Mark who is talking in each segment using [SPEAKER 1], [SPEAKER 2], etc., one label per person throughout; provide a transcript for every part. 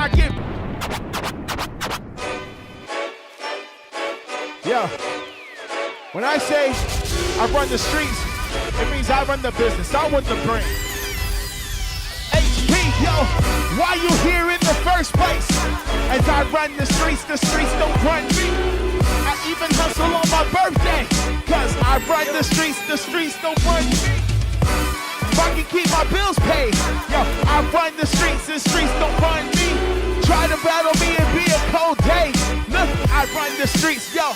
[SPEAKER 1] I get... Yo, when I say I run the streets, it means I run the business. I run the brand. HP, yo, why you here in the first place? As I run the streets don't run me. I even hustle on my birthday, cause I run the streets don't run me. If I can keep my bills paid, yo, I run the streets don't run me. Try to battle me and be a cold day. Look, I run the streets, yo.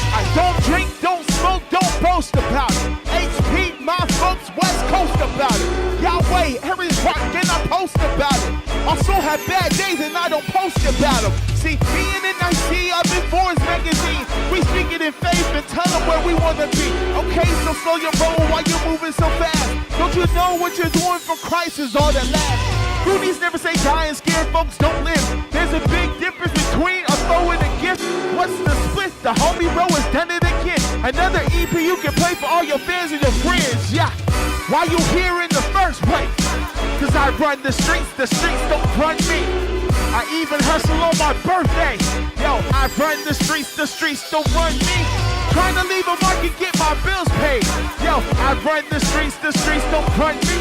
[SPEAKER 1] I don't drink, don't smoke, don't boast about it. HP, my folks, West Coast about it. Yahweh, Harry's rock, and I post about it. Also have bad days and I don't post about them. See, being in IC, I'm in Forbes magazine. We speak it in faith and tell them where we want to be. Okay, so slow your roll while you're moving so fast. Don't you know what you're doing for Christ is all that lasts? Rudies never say die and scared folks don't live. There's a big difference between a throw and a gift. What's the split? The homie bro has done it again. Another EP you can play for all your fans and your friends. Yeah, why you here in the first place? Cause I run the streets don't run me. I even hustle on my birthday. Yo, I run the streets don't run me. Trying to leave a mark and get my bills paid. Yo, I run the streets don't run me.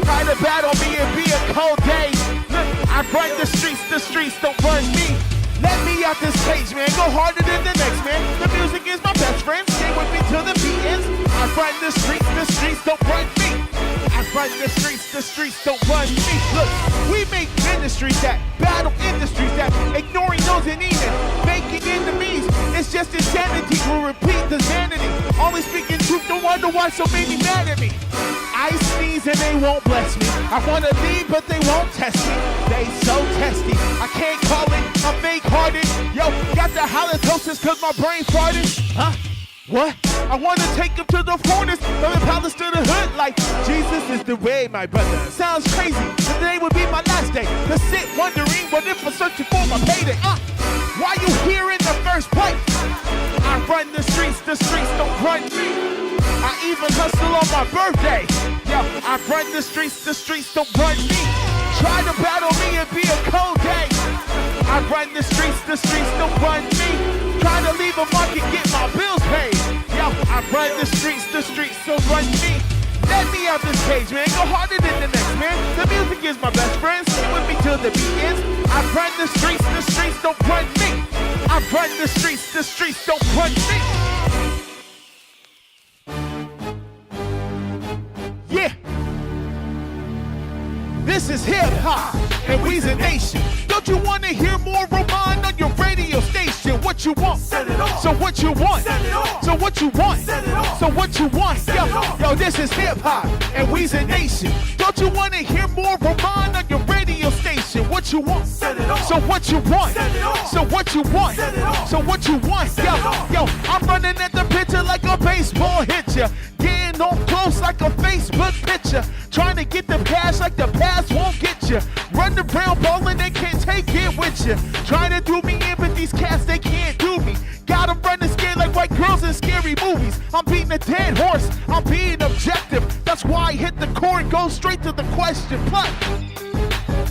[SPEAKER 1] Try to battle me and be a cold day. Look, I run the streets don't run me. Let me out this cage, man. Go harder than the next man. The music is my best friend. Stay with me till the beat ends. I run the streets don't run me. I run the streets don't run me. Look, we make ministries that battle industries that ignoring those in need and making enemies. It's just insanity. We'll repeat the vanity. Always speaking truth, don't wonder why so many mad at me. I sneeze and they won't bless me. I wanna leave but they won't test me. They so testy. I can't call it, I'm fake-hearted. Yo, got the halitosis cause my brain farted. Huh? What? I wanna take him to the forest, from the palace to the hood, like Jesus is the way, my brother. Sounds crazy, today would be my last day. To sit wondering what if I'm searching for my payday. Why you here in the first place? I run the streets don't run me. I even hustle on my birthday. Yo, I run the streets don't run me. Try to battle me and be a cold day. I run the streets don't run me. Try to leave a mark and get my bills paid. Yo, I run the streets don't run me. Let me out this cage, man. Go harder than the next man. The music is my best friend. Stay with me till the beat ends. I run the streets don't run me. I run the streets don't run me. Yeah. This is hip hop and we's a nation. Don't you want to hear more Roman on your radio station? What you want? Set it off. So what you want? Set it off. So what you want? Set it off. So what you want? Yo, this is hip hop and we's a nation. Don't you want to hear more Roman on your radio station? What you want? Set it off. So what you want? Set it off. So what you want? Set it off. So what you want? Yo, I'm running at the picture like a baseball hitcher. Getting on close like a Facebook picture. Trying to get the cash like the pass won't get you. Run the brown ball and they can't take it with you. Trying to do me in, but these cats, they can't do me. Got them running scared like white girls in scary movies. I'm beating a dead horse, I'm being objective. That's why I hit the core and go straight to the question. Plus,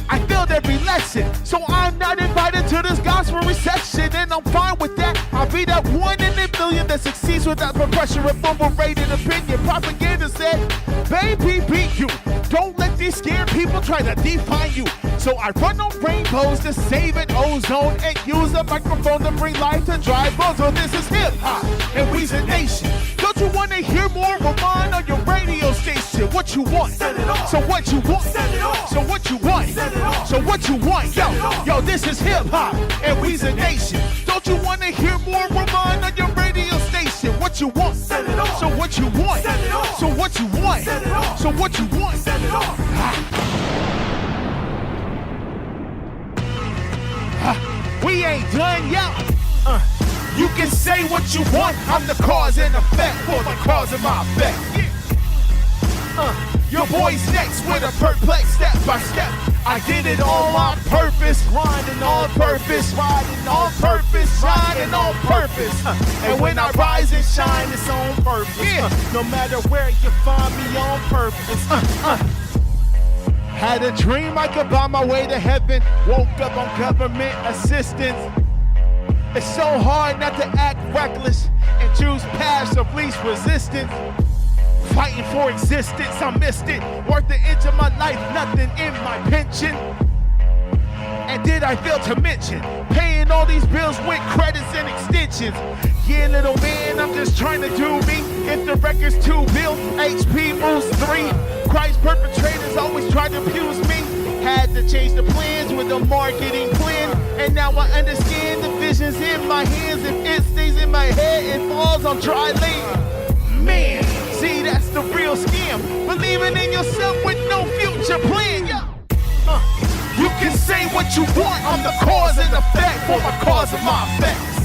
[SPEAKER 1] I failed every lesson, so I'm not invited to this gospel reception, and I'm fine with that. I'll be that one in a million that succeeds without the pressure of overrated opinion. Propaganda said, baby, beat you. Don't let these scared people try to define you. So I run on rainbows to save an ozone and use a microphone to bring life to dry bones. So this is hip hop and we's a nation. Don't you want to hear more Roman on your radio station? What you want? Set it off. So what you want? Set it off. So what you want? Set it off. So what you want? Yo, this is hip hop and we's a nation. Don't you want to hear more Roman on your radio station? What you want? Set it off. So what you want? Set it off. So what you want? Set it off. So what you want? Set it off. We ain't done yet. You can say what you want. I'm the cause and effect for the cause of my effect. Your boy's next with a perplex step by step. I did it all on purpose, grinding on purpose, riding on purpose, riding on purpose. And when I rise and shine, it's on purpose. No matter where you find me, on purpose. Had a dream I could buy my way to heaven. Woke up on government assistance. It's so hard not to act reckless and choose paths of least resistance. Fighting for existence, I missed it. Worth the inch of my life, nothing in my pension. And did I fail to mention paying all these bills with credits and extensions? Yeah, little man, I'm just trying to do me. If the record's 2 bills, HP moves 3. Christ perpetrators always try to abuse me. Had to change the plans with a marketing plan. And now I understand the vision's in my hands. If it stays in my head, it falls on dry land. Man, see, that's the real scam. Believing in yourself with no future plan. Yeah. You can say what you want, I'm the cause and effect for my cause and my effects.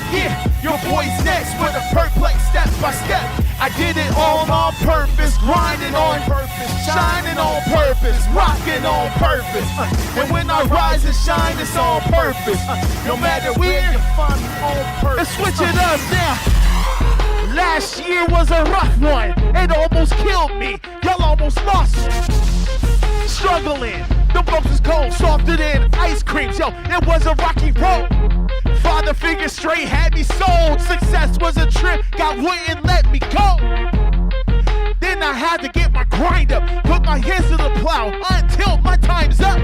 [SPEAKER 1] Yeah, your boy's next with a perplex step by step. I did it all on purpose, grinding on purpose, shining on purpose, rocking on purpose. And when I rise and shine, it's on purpose. No matter where you find me on purpose. Let's switch it up now. Last year was a rough one. It almost killed me. Y'all almost lost me. Struggling. The ropes is cold, softer than ice cream. Yo, it was a rocky road. Father figure straight had me sold. Success was a trip, God wouldn't let me go. Then I had to get my grind up, put my hands to the plow until my time's up.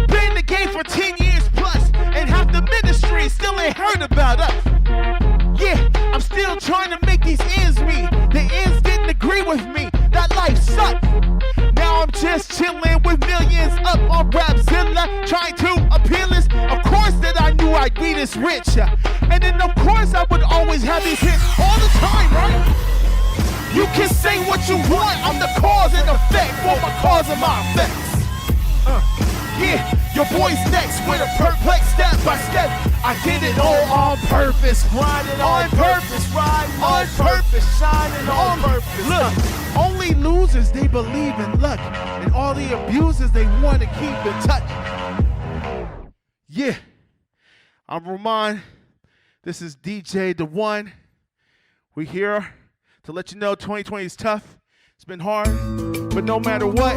[SPEAKER 1] Been in the game for 10 years plus, and half the ministry still ain't heard about us. Yeah, I'm still trying to make these ends meet. The ends didn't agree with me, that life sucked. Now I'm just chilling with millions up on Rapzilla, trying to appeal this. Of course that I knew I'd be this rich. And then of course I would always have these hits all the time, right? You can say what you want, I'm the cause and effect for my cause and my effects. Yeah, your boy's next with a perplex step by step. I did it all on purpose, grinding on purpose, riding on purpose, shining on purpose. Look, only losers, they believe in luck, and all the abusers, they want to keep in touch. Yeah, I'm Ramon. This is DJ The One. We're here to let you know 2020 is tough. It's been hard, but no matter what,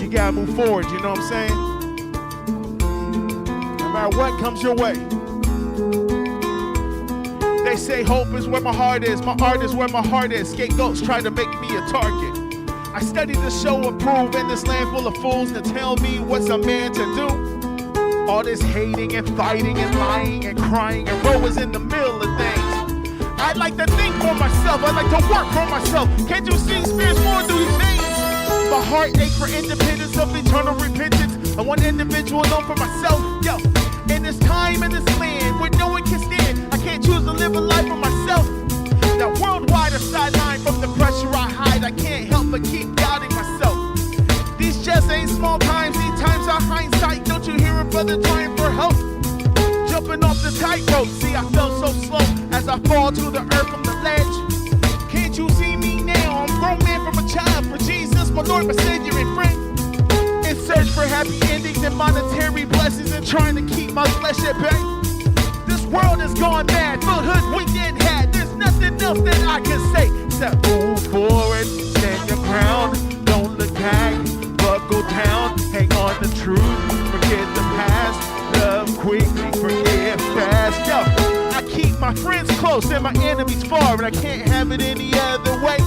[SPEAKER 1] you gotta move forward, you know what I'm saying? No matter what comes your way. They say hope is where my heart is. My art is where my heart is. Scapegoats try to make me a target. I study the show and prove in this land full of fools to tell me what's a man to do. All this hating and fighting and lying and crying and woe is in the middle of things. I like to think for myself. I like to work for myself. Can't you see spirits flowing through these veins? My heart aches for independence of eternal repentance. I want individual alone for myself. Yo, in this time, in this land, where no one can stand, I can't choose to live a life for myself. Now worldwide a sideline from the pressure I hide. I can't help but keep doubting myself. These just ain't small times, these times are hindsight. Don't you hear a brother trying for help? Jumping off the tightrope, see I felt so slow as I fall to the earth from the ledge. Can't you see me now? I'm a grown man from a child for Jesus, my Lord, my Savior and friend. In search for happy endings and monetary blessings and trying to keep my flesh at bay. This world has gone mad, full hoodwinked and had. There's nothing else that I can say except move forward, stand your ground, don't look back, buckle down, hang on the truth, forget the past, love quickly, forgive fast. Yo, I keep my friends close and my enemies far, and I can't have it any other way.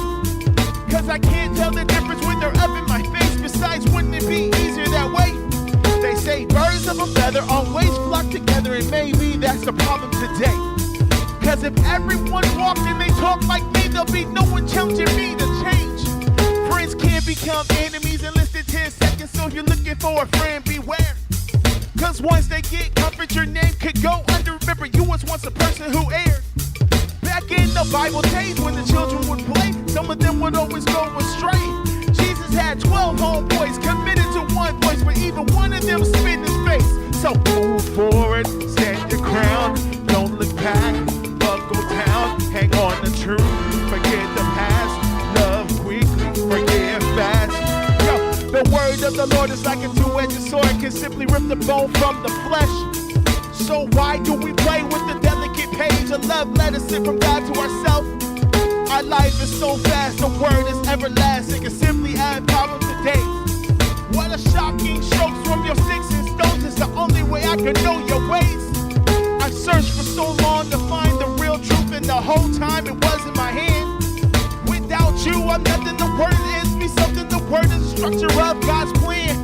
[SPEAKER 1] Cause I can't tell the difference when they're up in my face. Besides, wouldn't it be easier that way? They say birds of a feather always flock together, and maybe that's the problem today. Cause if everyone walked and they talked like me, there'll be no one challenging me to change. Friends can't become enemies in less than 10 seconds, so if you're looking for a friend, beware. Cause once they get comfort, your name could go under. Remember, you was once a person who erred. Back in the Bible days when the children would play, some of them would always go astray. Jesus had 12 homeboys committed to one voice, but even one of them spit in his face. So move forward, stand your ground, don't look back, buckle down, hang on the truth, forget the past, love quickly, forgive fast. Yo, the word of the Lord is like a two-edged sword, can simply rip the bone from the flesh. So why do we play with the delicate page of love letters sent from God to ourselves? I My life is so fast, the word is everlasting. Can simply add power today. What a shocking strokes from your sticks and stones is the only way I can know your ways. I searched for so long to find the real truth, and the whole time it was in my hand. Without you, I'm nothing. The word is me something. The word is the structure of God's plan.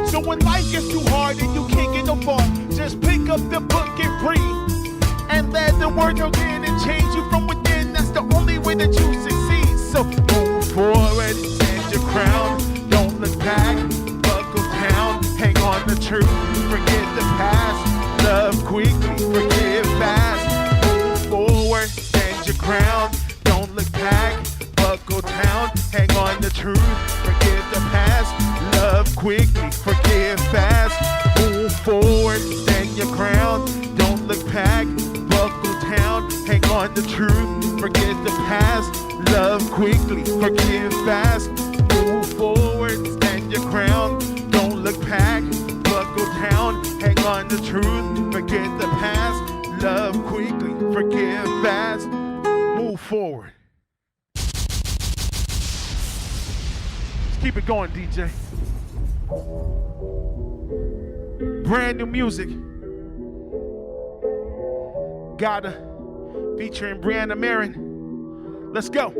[SPEAKER 1] So when life gets too hard and you can't get no far, just pick up the book and breathe, and let the word go in and change you from within. That's the only way that you succeed. So move forward, stand your crown. Don't look back, buckle down. Hang on the truth, forget the past. Love quickly, forgive fast. Move forward, stand your ground. Don't look back, buckle down. Hang on the truth, forgive the past. Love quickly, forgive fast. Move forward, stand your ground. Don't look back, buckle down. Hang on the truth, forget the past. Love quickly, forgive fast. Move forward, stand your ground. Don't look back, buckle down. Hang on the truth, forget the past. Love quickly, forgive fast. Move forward. Let's keep it going, DJ. Brand new music. Gotta featuring Brianna Marin. Let's go.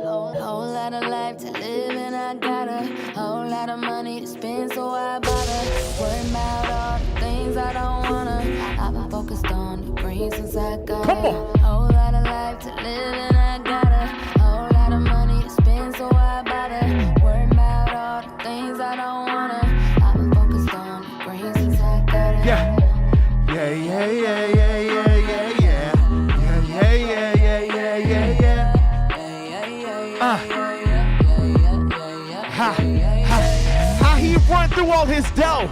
[SPEAKER 2] Whole lot of life to live and I got a whole lot of money to spend, so I bought her. Worry about all the things I don't wanna. I've been focused on the green since I got
[SPEAKER 1] Come on.
[SPEAKER 2] a whole lot of life to live and I got a whole lot of money to spend, so I bought her. Worry about all the things I don't wanna. I've been focused on the green since I got her.
[SPEAKER 1] Yeah. Yeah, yeah, yeah, yeah, yeah, yeah, yeah. Yeah, yeah, yeah, yeah, yeah, yeah, How he run through all his dough.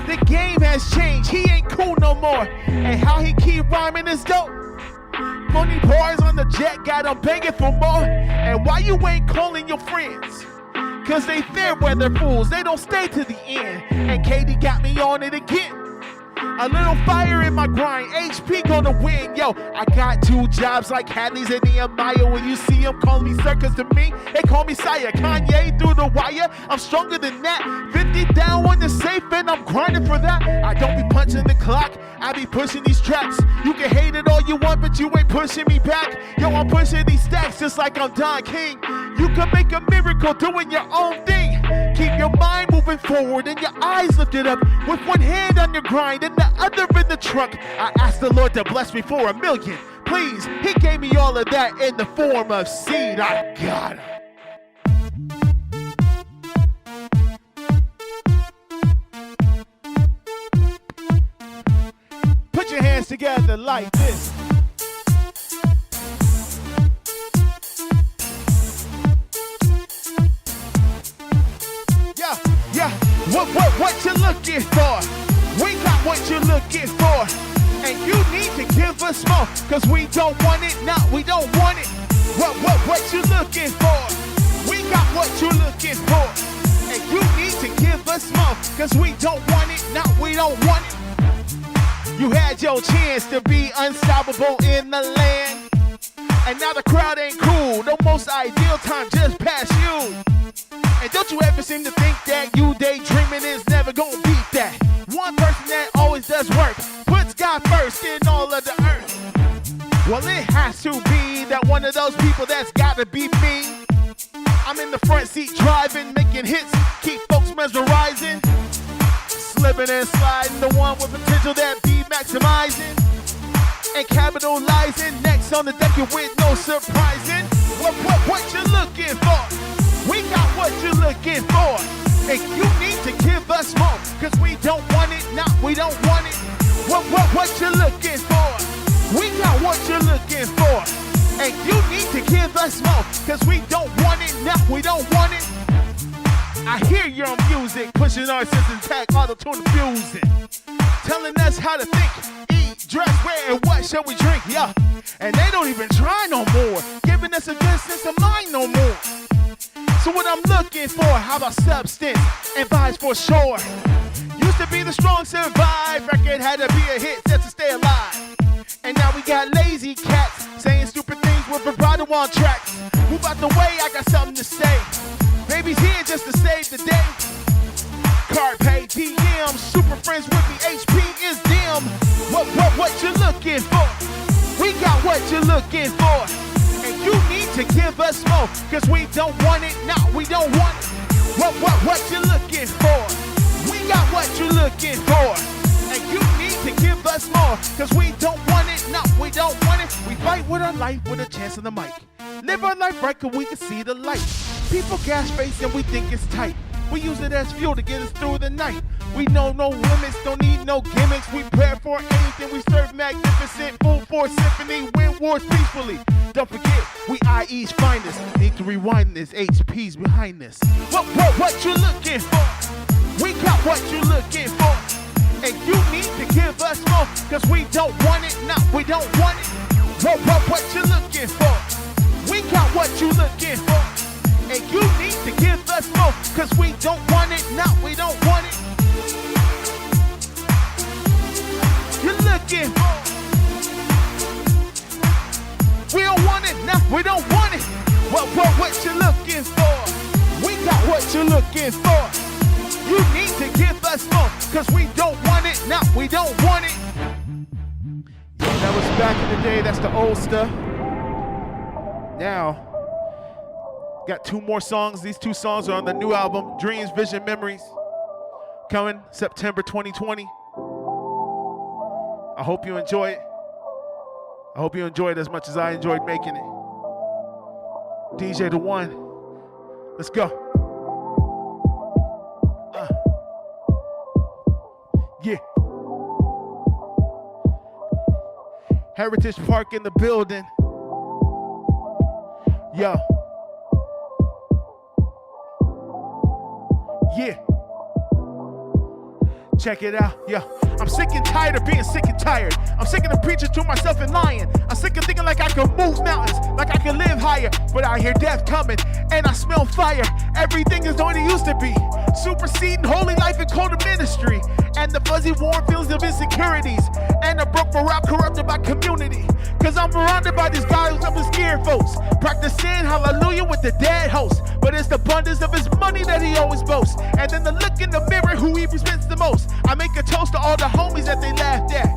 [SPEAKER 1] The game has changed, he ain't cool no more. And how he keep rhyming is dope. Money bars on the jet, got him begging for more. And why you ain't calling your friends? Cause they fair weather fools, they don't stay to the end. And Katie got me on it again. A little fire in my grind, HP gonna win, yo. I got 2 jobs like Hadley's and Nehemiah. When you see them call me sir, cause to me, they call me sire. Kanye through the wire, I'm stronger than that. 50 down on the safe and I'm grinding for that. I don't be punching the clock, I be pushing these tracks. You can hate it all you want, but you ain't pushing me back. Yo, I'm pushing these stacks just like I'm Don King. You can make a miracle doing your own thing. Keep your mind moving forward and your eyes lifted up, with one hand on your grind and the other in the trunk. I asked the Lord to bless me for $1 million. Please, he gave me all of that in the form of seed. I got it. Put your hands together like this. Yeah, what you looking for? We got what you're looking for. And you need to give us more, cause we don't want it, no, we don't want it. What you looking for? We got what you're looking for. And you need to give us more, cause we don't want it, no, we don't want it. You had your chance to be unstoppable in the land, and now the crowd ain't cool. The most ideal time just passed you. And don't you ever seem to think that you daydreaming is never gonna beat that. One person that always does work, puts God first in all of the earth. Well, it has to be that one of those people that's gotta be me. I'm in the front seat driving, making hits, keep folks mesmerizing. Slipping and sliding, the one with potential that be maximizing. And capitalizing, next on the deck with no surprising. What you looking for? We got what you're looking for. And you need to give us more, cause we don't want it, nah, we don't want it. What you looking for? We got what you're looking for. And you need to give us more, cause we don't want it, nah, we don't want it. I hear your music, pushing our systems back, auto-tune abusing. Telling us how to think, eat, dress, where, and what shall we drink, yeah. And they don't even try no more, giving us a good sense of mind no more. So what I'm looking for, how about substance and vibes for sure? Used to be the strong survive, record had to be a hit just to stay alive. And And now we got lazy cats saying stupid things with vibrato on tracks. Move out the way, I got something to say. Baby's here just to save the day. Carpe diem, super friends with me, HP is them. What you looking for? We got what you're looking for. And you need to give us more, cause we don't want it, no, we don't want it. What you looking for? We got what you're looking for. And you need to give us more, cause we don't want it, no, we don't want it. We fight with our life with a chance on the mic. Live our life right cause we can see the light. People gas face and we think it's tight. We use it as fuel to get us through the night. We know no limits, don't need no gimmicks. We prepare for anything, we serve magnificent. Full force symphony, win wars peacefully. Don't forget, we IE's finest. Need to rewind this, HP's behind this. What you looking for? We got what you looking for. And you need to give us more, cause we don't want it, no, we don't want it. What you looking for? We got what you looking for. And you need to give us more, cause we don't want it, no, we don't want it. You're looking for. We don't want it, no, we don't want it. What you looking for? We got what you're looking for. You need to give us more, cause we don't want it, no, we don't want it. Yeah, that was back in the day, that's the old stuff. Now, got 2 more songs. These 2 songs are on the new album, Dreams, Vision, Memories, coming September 2020. I hope you enjoy it. I hope you enjoy it as much as I enjoyed making it. DJ The One, let's go. Yeah. Heritage Park in the building. Yo. Yeah. Check it out, yeah. I'm sick and tired of being sick and tired. I'm sick of the preaching to myself and lying. I'm sick of thinking like I can move mountains, like I can live higher. But I hear death coming, and I smell fire. Everything is what it used to be. Superseding holy life and call to ministry. And the fuzzy warm feelings of insecurities. And the broke morale corrupted by community. Cause I'm surrounded by these guys up and scared folks. Practicing hallelujah with the dead host. But it's the abundance of his money that he always boasts. And then the look in the mirror who he respects the most. I make a toast to all the homies that they laughed at.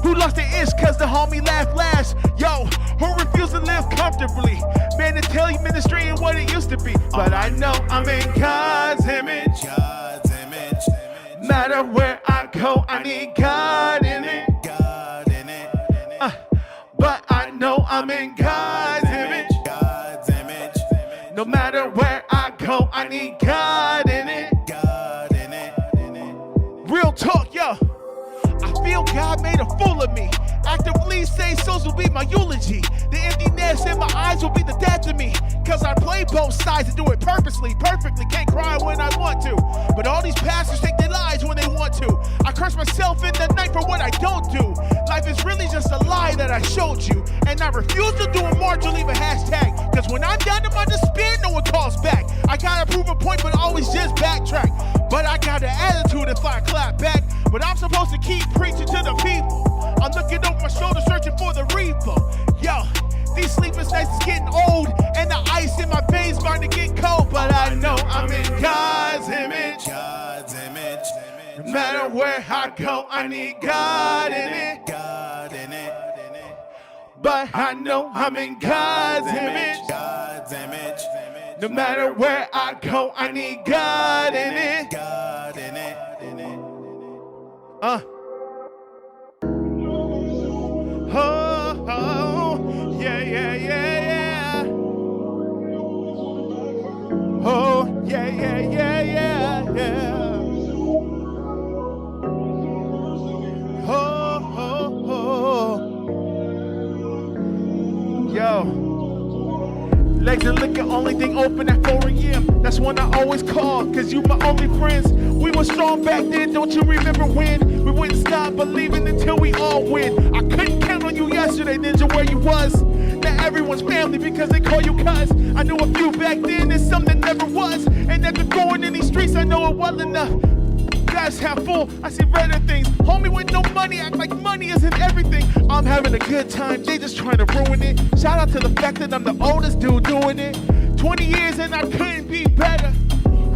[SPEAKER 1] Who lost their ish cause the homie laughed last. Yo, who refused to live comfortably. Man, to tell you ministry ain't what it used to be. But I know I'm in God's image. God's image. Matter where I go, I need God in it. God in it. But I know I'm in God's image. God's image. No matter where I go, I need God in it. God in it. Real talk, yo. I feel God made a fool of me. Actively say souls will be my eulogy. The emptiness in my eyes will be the death of me. Cause I play both sides and do it purposely, perfectly. Can't cry when I want to. But all these pastors take their lives when they want to. I curse myself in the night for what I don't do. Life is really just a lie that I showed you. And I refuse to do a march or leave a hashtag. Cause when I'm down to my despair, no one calls back. I gotta prove a point, but always just backtrack. But I got an attitude if I clap back. But I'm supposed to keep preaching to the people. I'm looking over my shoulder searching for the reaper. Yo, these sleepless nights is getting old. And the ice in my veins starting to get cold. But I know I'm in God's image. God's image. No matter where I go, I need God in it. God in it. But I know I'm in God's image. God's image. No matter where I go, I need God in it. God in it. Oh, yeah, yeah, yeah, yeah. Oh, yeah, yeah, yeah, yeah, yeah. Oh. Yo. Legs and liquor, only thing open at 4 a.m. That's when I always call, cause you my only friends. We were strong back then, don't you remember when? We wouldn't stop believing until we all win. I couldn't count on you yesterday, Ninja, where you was. Now everyone's family because they call you cuz. I knew a few back then, there's some that never was. And after going in these streets, I know it well enough. glass half full. I see redder things. Homie with no money, act like money isn't everything. I'm having a good time, they just trying to ruin it. Shout out to the fact that I'm the oldest dude doing it. 20 years and I couldn't be better.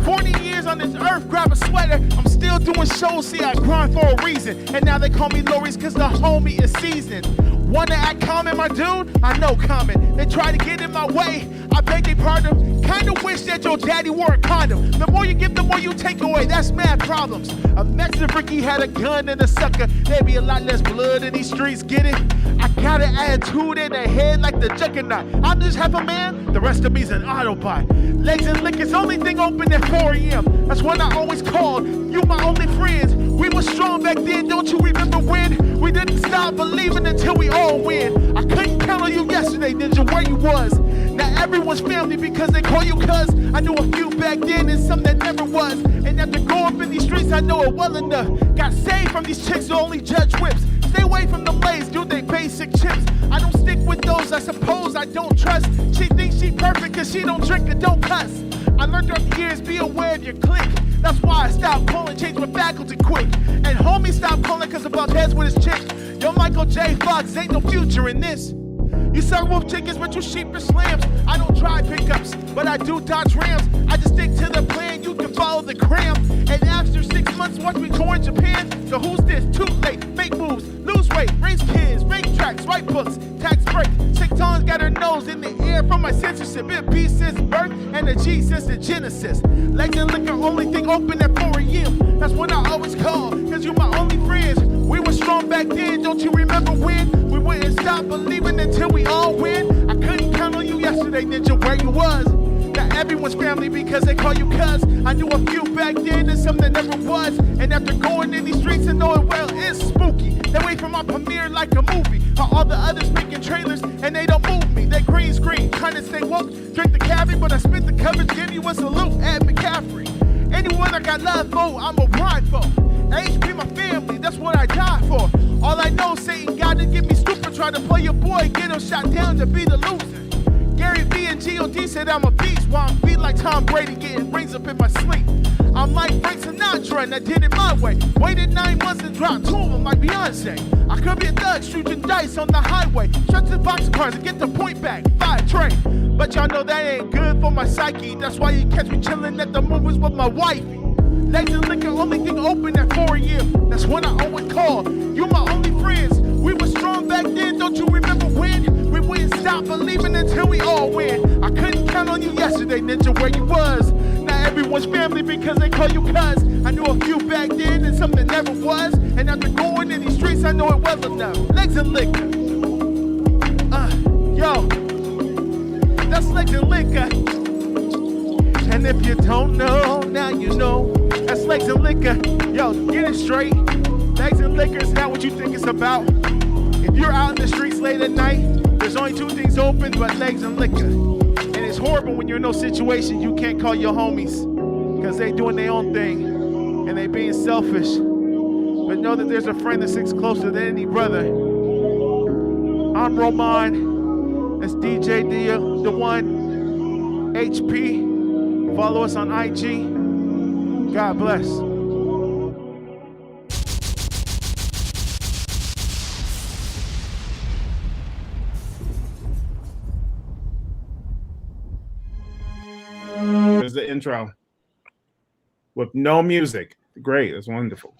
[SPEAKER 1] 40 years on this earth, grab a sweater. I'm still doing shows, see I grind for a reason. And now they call me Lori's cause the homie is seasoned. Wanna act common, my dude? I know common. They try to get in my way, I beg their pardon. Kinda wish that your daddy wore a condom. The more you give, the more you take away, that's mad problems. Imagine if Ricky had a gun and a sucker. There'd be a lot less blood in these streets, get it? I got an attitude in the head like the juggernaut. I'm just half a man, the rest of me's an Autobot. Legs and liquor's only thing open at 4 a.m. That's when I always called, you my only friends. We were strong back then, don't you remember when? We didn't stop believing until we all win. I couldn't count on you yesterday, Ninja, where you was. Now everyone's family because they call you cuz. I knew a few back then and some that never was. And after growing up in these streets, I know it well enough. Got saved from these chicks who only judge whips. Stay away from the lays, dude, they basic chips. I don't stick with those I suppose I don't trust. She thinks she perfect cause she don't drink and don't cuss. I learned throughout the years, be aware of your clique. That's why I stopped calling, changed my faculty quick. And homie stopped calling cause about heads with his chick. Yo, Michael J. Fox, ain't no future in this. You sell wolf chickens, but you sheepish lambs. I don't drive pickups, but I do Dodge Rams. I just stick to the plan, you can follow the cram. And after 6 months, watch me tour in Japan. So who's this? Too late, make moves, lose weight, raise kids, make tracks, write books, tax break. 6 tons got her nose in the air from my censorship. It B since birth and a G since the Genesis. Legs and liquor, only thing open at 4 a.m. That's when I always call, cause you my only friends. We were strong back then, don't you remember when? We wouldn't stop believing until we all win. I couldn't count on you yesterday, Ninja, where you was. Now everyone's family because they call you cuz. I knew a few back then and some that never was. And after going in these streets and knowing well, it's spooky. They wait for my premiere like a movie. How all the others making trailers and they don't move me. They green screen, trying to stay woke. Drink the cabbage, but I spit the coverage, give you a salute at McCaffrey. Anyone I got love for, I'm a ride for. HP my family, that's what I die for. All I know, Satan got to get me stupid. Try to play your boy, get him shot down to be the loser. Gary V and G.O.D. said I'm a beast, while I'm beat like Tom Brady, getting rings up in my sleep. I'm like Frank Sinatra, and I did it my way. Waited 9 months and dropped 2 of them like Beyonce. I could be a thug, shooting dice on the highway. Stretch the box cars and get the point back, fire train. But y'all know that ain't good for my psyche. That's why you catch me chilling at the movies with my wifey. Legs and liquor, only thing open at 4 a.m. That's when I always call, you my only friends. We were strong back then, don't you remember when? We wouldn't stop believing until we all win. I couldn't count on you yesterday, Ninja, where you was. Now everyone's family because they call you cuz. I knew a few back then and some that never was. And after going in these streets, I know it well enough. Legs and liquor. Yo, that's legs and liquor. And if you don't know, now you know. That's legs and liquor. Yo, get it straight. Legs and liquor is not what you think it's about. If you're out in the streets late at night, there's only 2 things open but legs and liquor. And it's horrible when you're in those situations you can't call your homies because they doing their own thing and they being selfish. But know that there's a friend that sticks closer than any brother. I'm Roman. That's DJ the one. HP. Follow us on IG. God bless.
[SPEAKER 3] There's the intro with no music. Great, that's wonderful.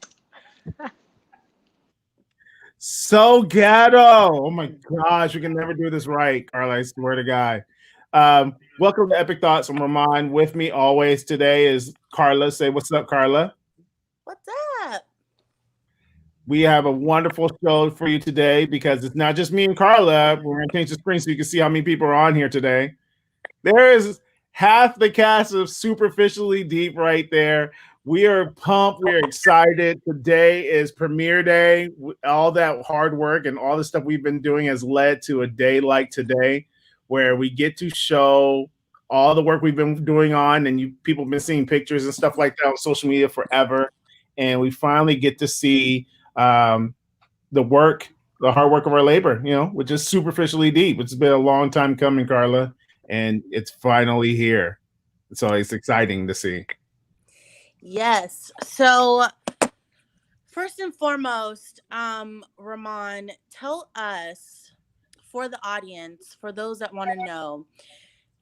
[SPEAKER 3] So ghetto. Oh my gosh, we can never do this right, Carla. I swear to God. Welcome to Epic Thoughts. I'm Ramon. With me always today is Carla. Say what's up, Carla.
[SPEAKER 4] What's up?
[SPEAKER 3] We have a wonderful show for you today because it's not just me and Carla. We're going to change the screen so you can see how many people are on here today. There is half the cast of Superficially Deep right there. We are pumped. We're excited. Today is premiere day. All that hard work and all the stuff we've been doing has led to a day like today where we get to show all the work we've been doing on, and people have been seeing pictures and stuff like that on social media forever. And we finally get to see the work, the hard work of our labor, which is Superficially Deep. It's been a long time coming, Carla, and it's finally here. So it's exciting to see.
[SPEAKER 4] Yes. So first and foremost, Ramon, tell us, for the audience, for those that want to know,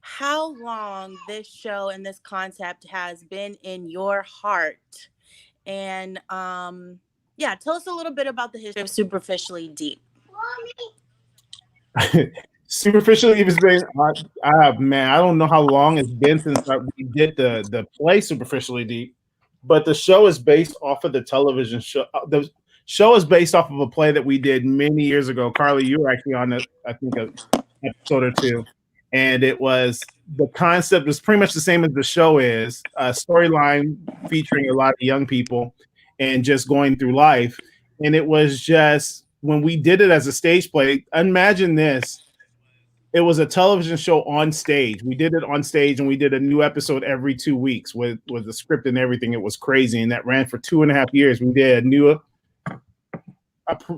[SPEAKER 4] how long this show and this concept has been in your heart. And yeah, tell us a little bit about the history of Superficially Deep.
[SPEAKER 3] Superficially, it's been man, I don't know how long it's been since we did the play Superficially Deep, but the show is based off of the television show. The show is based off of a play that we did many years ago. Carly, you were actually on it, I think, an episode or two, and the concept was pretty much the same as the show is, a storyline featuring a lot of young people and just going through life. And it was just, when we did it as a stage play, imagine this. It was a television show on stage. We did it on stage, and we did a new episode every 2 weeks with the script and everything. It was crazy, and that ran for 2.5 years. We did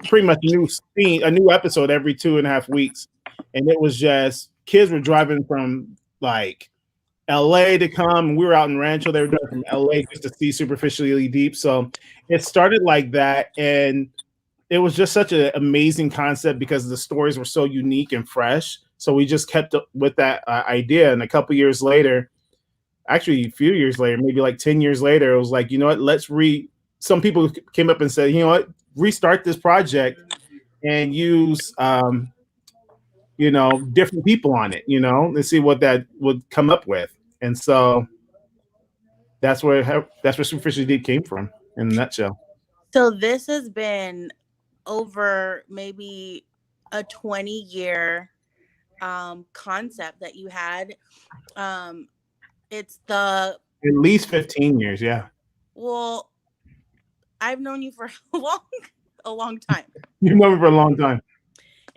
[SPEAKER 3] pretty much a new episode every 2.5 weeks, and it was just, kids were driving from like LA to come, and we were out in Rancho. They were driving from LA just to see Superficially Deep. So it started like that, and it was just such an amazing concept because the stories were so unique and fresh. So we just kept up with that idea. And a couple years later, actually a few years later, maybe like 10 years later, it was like, you know what, some people came up and said, you know what, restart this project and use, different people on it, and see what that would come up with. And so that's where Superficially Deep came from in a nutshell.
[SPEAKER 4] So this has been over maybe a 20-year concept that you had. It's at
[SPEAKER 3] least 15 years. Yeah.
[SPEAKER 4] Well, I've known you for a long time.
[SPEAKER 3] You've known me for a long time.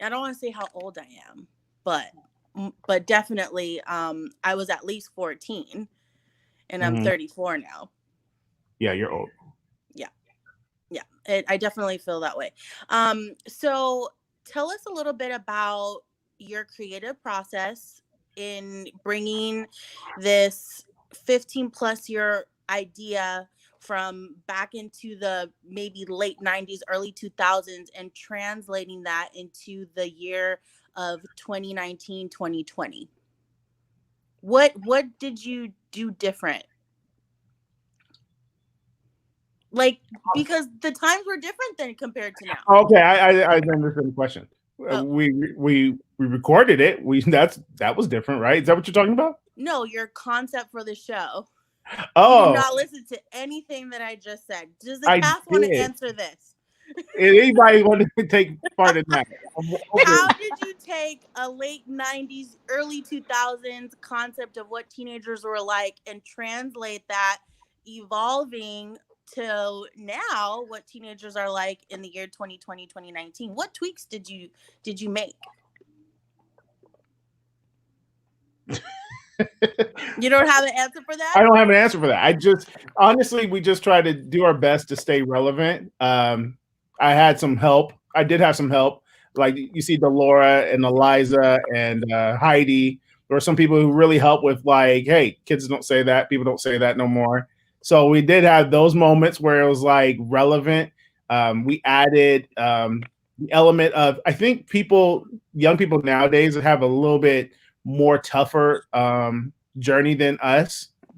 [SPEAKER 4] I don't want to say how old I am, but definitely I was at least 14, and I'm 34 now.
[SPEAKER 3] Yeah, you're old.
[SPEAKER 4] Yeah, I definitely feel that way. So tell us a little bit about your creative process in bringing this 15 plus year idea from back into the maybe late 90s, early 2000s, and translating that into the year of 2019, 2020. What did you do different? Like, because the times were different than compared to now.
[SPEAKER 3] Okay, I understand the question. Oh. We recorded it. That was different, right? Is that what you're talking about?
[SPEAKER 4] No, your concept for the show.
[SPEAKER 3] Oh,
[SPEAKER 4] you did not listen to anything that I just said. Does the cast want to answer this?
[SPEAKER 3] Anybody want to take part in that?
[SPEAKER 4] How did you take a late 90s, early 2000s concept of what teenagers were like and translate that, evolving to now what teenagers are like in the year 2020, 2019? What tweaks did you make? You don't have an answer for that?
[SPEAKER 3] I don't have an answer for that. Honestly, we just try to do our best to stay relevant. I had some help. I did have some help. Like, you see Delora and Eliza and Heidi. There were some people who really helped with, like, hey, kids don't say that. People don't say that no more. So we did have those moments where it was like relevant. We added the element of, I think young people nowadays have a little bit more tougher journey than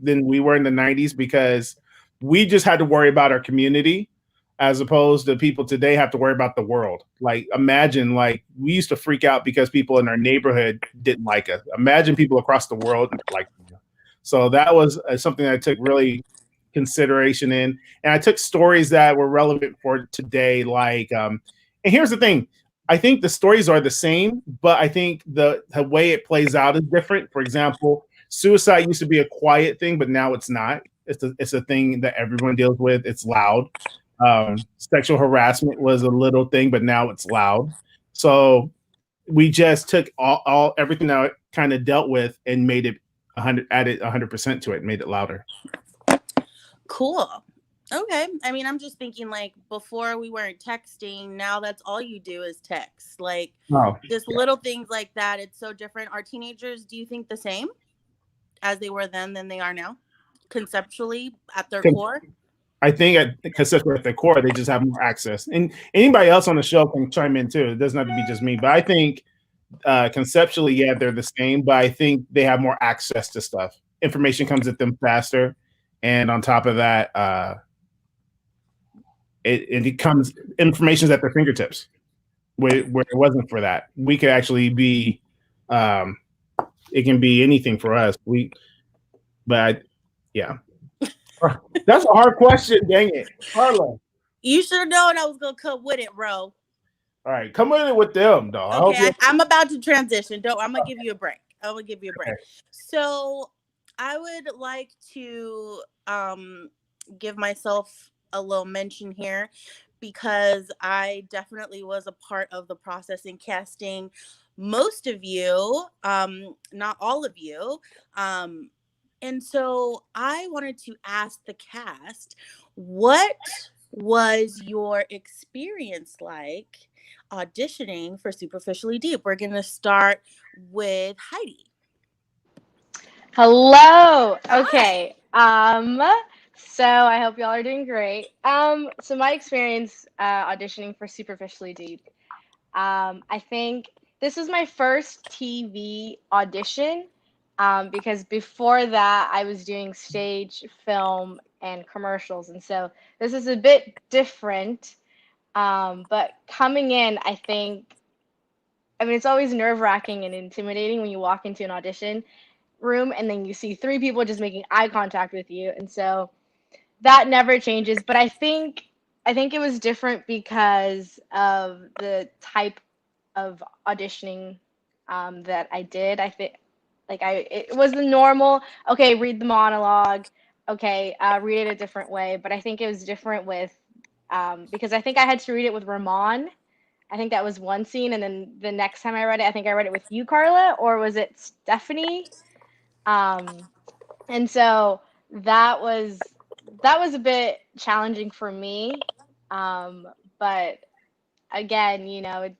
[SPEAKER 3] we were in the 90s, because we just had to worry about our community, as opposed to people today have to worry about the world. Like, imagine, like, we used to freak out because people in our neighborhood didn't like us. Imagine people across the world liked us. So that was something that I took really consideration in, and I took stories that were relevant for today. Like, and here's the thing: I think the stories are the same, but I think the way it plays out is different. For example, suicide used to be a quiet thing, but now it's not. It's a thing that everyone deals with. It's loud. Sexual harassment was a little thing, but now it's loud. So we just took everything that I kind of dealt with and made it added 100% to it, and made it louder.
[SPEAKER 4] Cool. Okay. I mean, I'm just thinking, like, before we weren't texting. Now that's all you do is text. Like, little things like that. It's so different. Are teenagers, do you think, the same as they were then than they are now? conceptually at their
[SPEAKER 3] Con-
[SPEAKER 4] core?
[SPEAKER 3] I think because at the core, they just have more access. And anybody else on the show can chime in too. It doesn't have to be just me. But I think conceptually, yeah, they're the same. But I think they have more access to stuff. Information comes at them faster. And on top of that, it comes information's at their fingertips. Where it wasn't for that, we could actually be. It can be anything for us. Yeah. That's a hard question. Dang it, Carla.
[SPEAKER 4] You should have known I was gonna come with it, bro.
[SPEAKER 3] All right, come in with them, dog.
[SPEAKER 4] Okay, I'm about to transition. I'm gonna give you a break. Okay. So I would like to give myself a little mention here because I definitely was a part of the process in casting most of you, not all of you. And so I wanted to ask the cast, what was your experience like auditioning for Superficially Deep? We're going to start with Heidi.
[SPEAKER 5] Hello. Okay. So I hope y'all are doing great. So my experience auditioning for Superficially Deep. I think this was my first TV audition. Because before that, I was doing stage, film, and commercials. And so this is a bit different. But coming in, I mean, it's always nerve-wracking and intimidating when you walk into an audition room and then you see three people just making eye contact with you. And so that never changes. But I think it was different because of the type of auditioning that I did. I think it was the normal, okay, read the monologue, okay, read it a different way. But I think it was different with, because I think I had to read it with Ramon. I think that was one scene. And then the next time I read it, I think I read it with you, Carla, or was it Stephanie? And so that was a bit challenging for me. But again,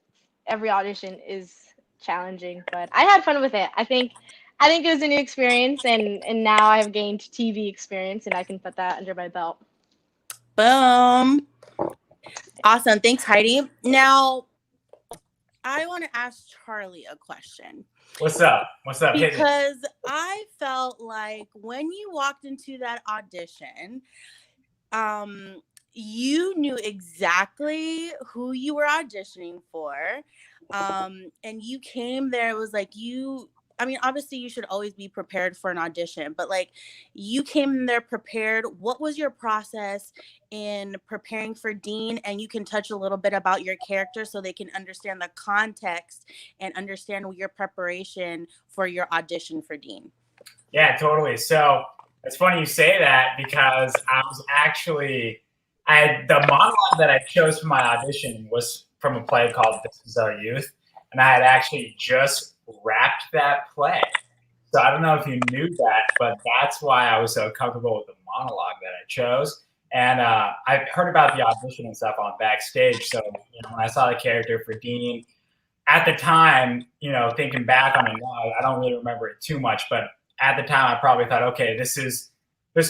[SPEAKER 5] every audition is challenging, but I had fun with it. I think it was a new experience, and now I've gained TV experience, and I can put that under my belt.
[SPEAKER 4] Boom. Awesome. Thanks, Heidi. Now, I want to ask Charlie a question.
[SPEAKER 6] What's up?
[SPEAKER 4] Because I felt like when you walked into that audition, you knew exactly who you were auditioning for. And you came there, it was like obviously you should always be prepared for an audition, but like you came there prepared. What was your process in preparing for Dean? And you can touch a little bit about your character so they can understand the context and understand your preparation for your audition for Dean.
[SPEAKER 6] Yeah, totally. So it's funny you say that because the monologue that I chose for my audition was from a play called This Is Our Youth. And I had actually just wrapped that play. So I don't know if you knew that, but that's why I was so comfortable with the monologue that I chose. And I heard about the audition and stuff on backstage. So when I saw the character for Dean, at the time, thinking back on it now, I don't really remember it too much. But at the time, I probably thought, okay, this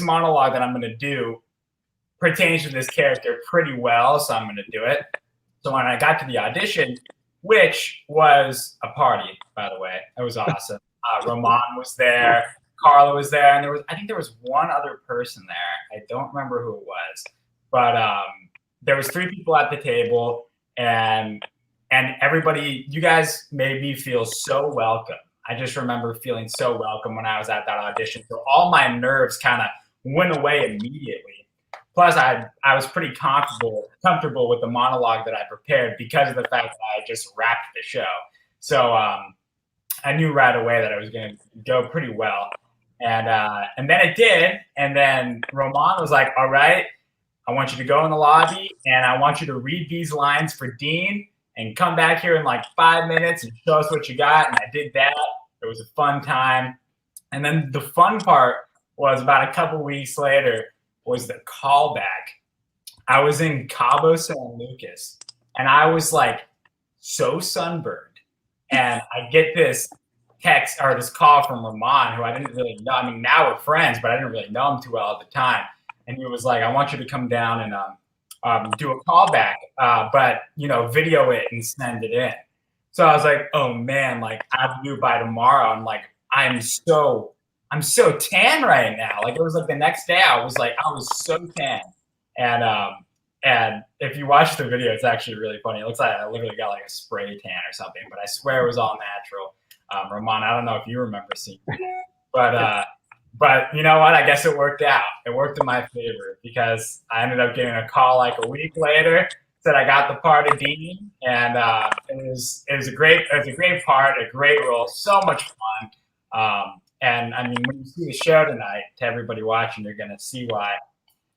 [SPEAKER 6] monologue that I'm going to do pertains to this character pretty well, so I'm going to do it. So when I got to the audition, which was a party, by the way, it was awesome. Ramon was there, Carla was there, and I think there was one other person there. I don't remember who it was, but there was three people at the table, and everybody, you guys made me feel so welcome. I just remember feeling so welcome when I was at that audition. So all my nerves kind of went away immediately. Plus, I was pretty comfortable with the monologue that I prepared because of the fact that I just wrapped the show. So I knew right away that I was going to go pretty well. And then it did. And then Ramon was like, all right, I want you to go in the lobby and I want you to read these lines for Dean and come back here in like 5 minutes and show us what you got. And I did that. It was a fun time. And then the fun part was about a couple weeks later was the callback. I was in Cabo San Lucas and I was like so sunburned. And I get this text or this call from Ramon, who I didn't really know. I mean, now we're friends, but I didn't really know him too well at the time. And he was like, "I want you to come down and do a callback, but video it and send it in." So I was like, "Oh man, like I have to do by tomorrow." I'm like, I'm so tan right now. Like it was like the next day, I was so tan, and if you watch the video, it's actually really funny. It looks like I literally got like a spray tan or something, but I swear it was all natural. Ramon, I don't know if you remember seeing it, but you know what? I guess it worked out. It worked in my favor because I ended up getting a call like a week later, said I got the part of Dean, and it was a great part, a great role, so much fun. And I mean, when you see the show tonight, to everybody watching, you're gonna see why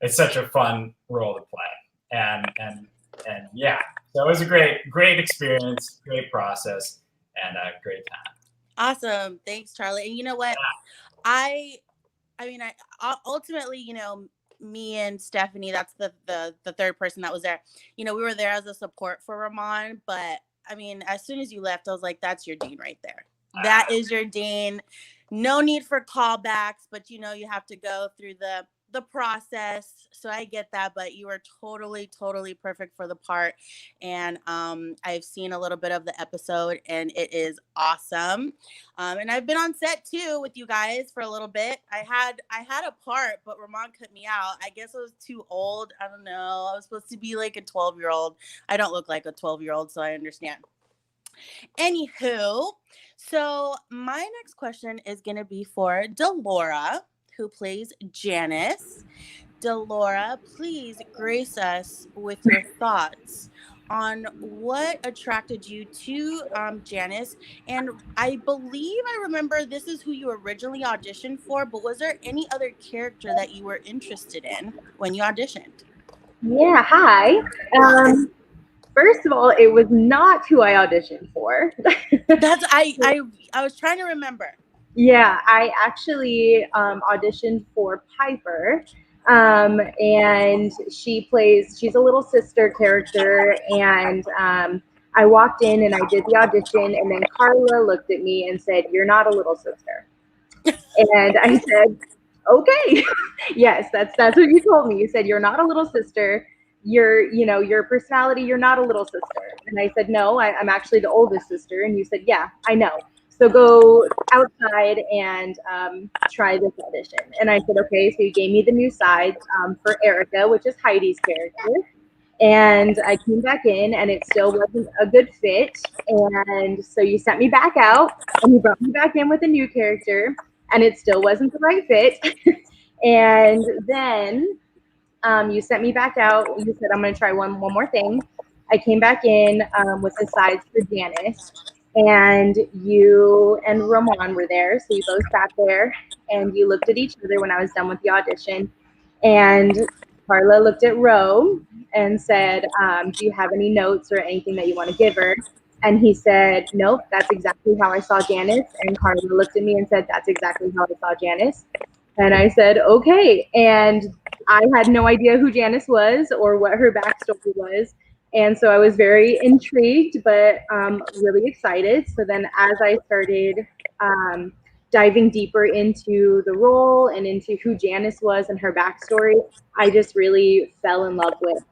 [SPEAKER 6] it's such a fun role to play. And yeah, so it was a great experience, great process, and a great time.
[SPEAKER 4] Awesome. Thanks, Charlie. And you know what? I mean, I ultimately, me and Stephanie, that's the third person that was there. We were there as a support for Ramon, but I mean, as soon as you left, I was like, that's your Dean right there. That is your Dean. No need for callbacks, but you have to go through the process. So I get that, but you are totally perfect for the part. And I've seen a little bit of the episode and it is awesome. And I've been on set too with you guys for a little bit. I had a part, but Ramon cut me out. I guess I was too old. I don't know. I was supposed to be like a 12-year-old. I don't look like a 12-year-old, so I understand. Anywho, so my next question is going to be for Delora, who plays Janice. Delora, please grace us with your thoughts on what attracted you to Janice. And I believe I remember this is who you originally auditioned for, but was there any other character that you were interested in when you auditioned?
[SPEAKER 7] Yeah, hi. First of all, it was not who I auditioned for.
[SPEAKER 4] That's I was trying to remember.
[SPEAKER 7] Yeah, I actually auditioned for Piper, and she's a little sister character, and I walked in and I did the audition, and then Carla looked at me and said, "You're not a little sister." And I said, "Okay." Yes, that's what you told me. You said, "You're not a little sister. Your personality, you're not a little sister." And I said, "No, I'm actually the oldest sister." And you said, "Yeah, I know. So go outside and try this audition." And I said, "Okay." So you gave me the new sides for Erica, which is Heidi's character. And I came back in and it still wasn't a good fit. And so you sent me back out and you brought me back in with a new character and it still wasn't the right fit. And then you sent me back out. You said, "I'm going to try one more thing." I came back in with the sides for Janice, and you and Ramon were there. So you both sat there and you looked at each other when I was done with the audition. And Carla looked at Ro and said, "Do you have any notes or anything that you want to give her?" And he said, "Nope, that's exactly how I saw Janice." And Carla looked at me and said, "That's exactly how I saw Janice." And I said, "Okay." And I had no idea who Janice was or what her backstory was. And so I was very intrigued, but really excited. So then as I started diving deeper into the role and into who Janice was and her backstory, I just really fell in love with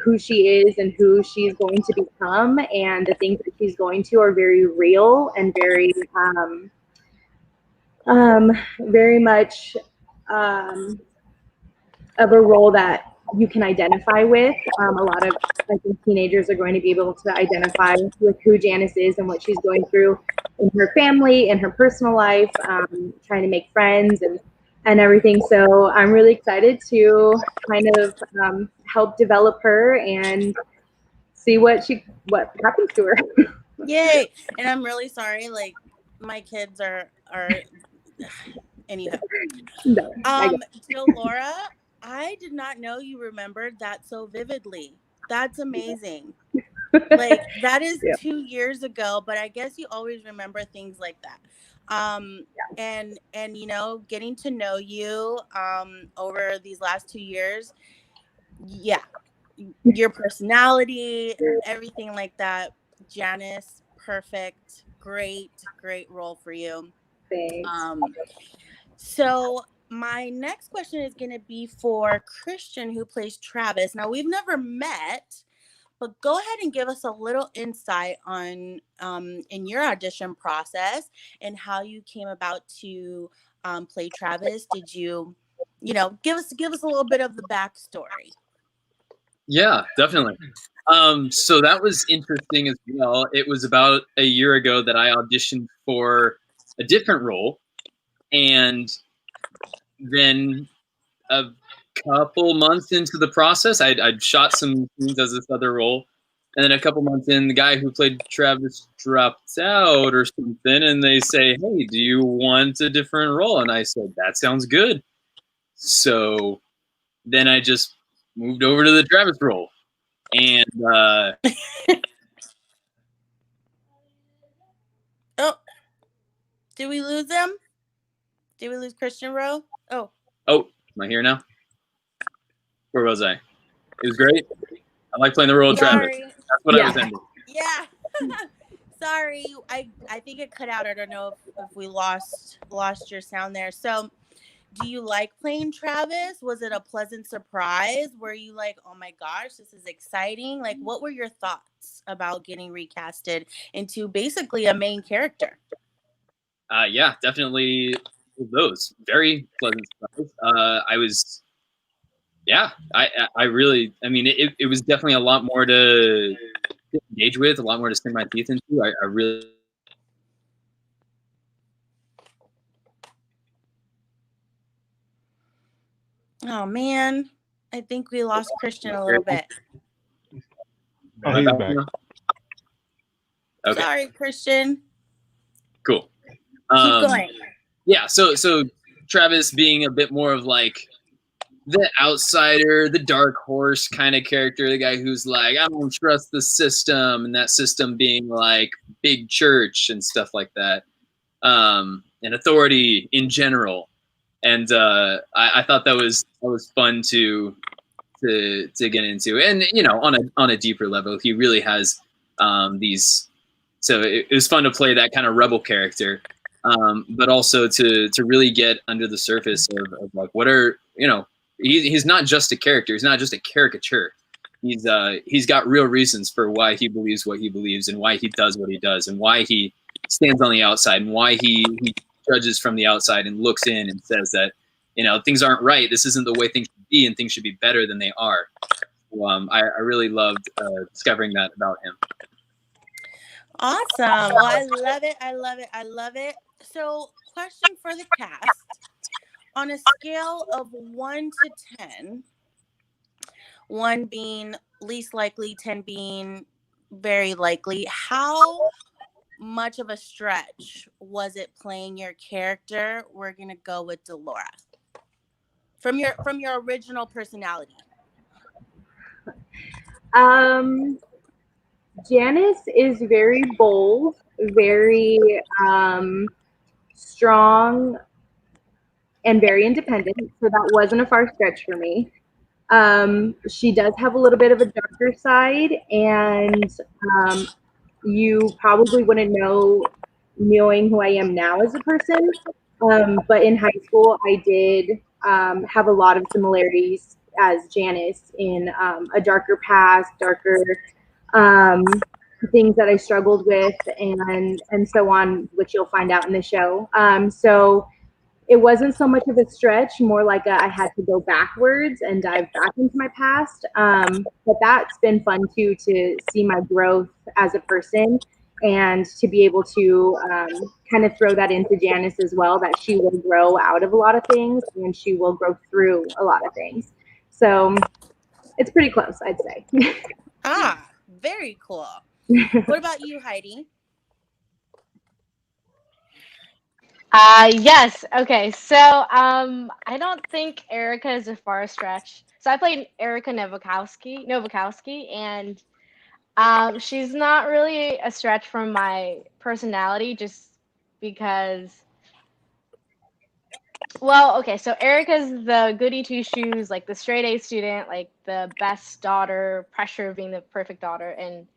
[SPEAKER 7] who she is and who she's going to become. And the things that she's going to are very real and very much of a role that you can identify with. A lot of, I think, teenagers are going to be able to identify with who Janice is and what she's going through in her family, in her personal life, trying to make friends and everything. So I'm really excited to kind of help develop her and see what happens to her.
[SPEAKER 4] Yay! And I'm really sorry. Like my kids are anyhow.
[SPEAKER 7] No,
[SPEAKER 4] Delora, I did not know you remembered that so vividly. That's amazing. Like that is 2 years ago, but I guess you always remember things like that. And getting to know you over these last 2 years, yeah, your personality, everything like that. Janice, perfect, great role for you.
[SPEAKER 7] Thanks.
[SPEAKER 4] So my next question is going to be for Christian, who plays Travis. Now, we've never met, but go ahead and give us a little insight on in your audition process and how you came about to play Travis. Did you, give us a little bit of the backstory?
[SPEAKER 8] Yeah, definitely. So that was interesting as well. It was about a year ago that I auditioned for a different role, and then a couple months into the process, I'd shot some scenes as this other role, and then a couple months in, the guy who played Travis dropped out or something, and they say, "Hey, do you want a different role?" And I said, "That sounds good." So then I just moved over to the Travis role, and
[SPEAKER 4] Oh, did we lose them? Did we lose Christian Rowe?
[SPEAKER 8] Oh, am I here now? Where was I? It was great. I like playing the role of Travis.
[SPEAKER 4] Sorry.
[SPEAKER 8] That's what I was ending.
[SPEAKER 4] Yeah. Sorry. I think it cut out. I don't know if we lost your sound there. So do you like playing Travis? Was it a pleasant surprise? Were you like, oh my gosh, this is exciting? Like, what were your thoughts about getting recasted into basically a main character?
[SPEAKER 8] Yeah, definitely those. Very pleasant surprise. I really, I mean, it was definitely a lot more to engage with, a lot more to sink my teeth into. I really.
[SPEAKER 4] Oh man, I think we lost Christian a little bit.
[SPEAKER 3] Oh, he's back.
[SPEAKER 8] Okay.
[SPEAKER 4] Sorry, Christian.
[SPEAKER 8] Cool.
[SPEAKER 4] Keep going.
[SPEAKER 8] Yeah, so Travis being a bit more of like the outsider, the dark horse kind of character, the guy who's like, I don't trust the system, and that system being like big church and stuff like that, and authority in general. And I thought that was fun to get into, and on a deeper level, he really has these. So it was fun to play that kind of rebel character, but also to really get under the surface of like what are he's not just a character, he's not just a caricature. He's got real reasons for why he believes what he believes, and why he does what he does, and why he stands on the outside, and why he judges from the outside and looks in and says that things aren't right. This isn't the way things should be, and things should be better than they are. So, I really loved discovering that about him.
[SPEAKER 4] Awesome. Well, I love it. I love it. I love it. So, question for the cast. On a scale of 1 to 10, 1 being least likely, 10 being very likely, how much of a stretch was it playing your character? We're going to go with Delora. From your original personality.
[SPEAKER 7] Janice is very bold, very strong, and very independent. So that wasn't a far stretch for me. She does have a little bit of a darker side, and you probably wouldn't know knowing who I am now as a person. But in high school, I did have a lot of similarities as Janice in a darker past, darker things that I struggled with, and so on, which you'll find out in the show. So it wasn't so much of a stretch, more like I had to go backwards and dive back into my past. But that's been fun too, to see my growth as a person, and to be able to kind of throw that into Janice as well, that she will grow out of a lot of things, and she will grow through a lot of things. So it's pretty close, I'd say.
[SPEAKER 4] Very cool. What about you, Heidi?
[SPEAKER 5] Yes. Okay. So I don't think Erica is a far stretch. So I played Erica Novakowski, and she's not really a stretch from my personality, just because. Well, okay. So Erica's the goody two shoes, like the straight A student, like the best daughter, pressure of being the perfect daughter, and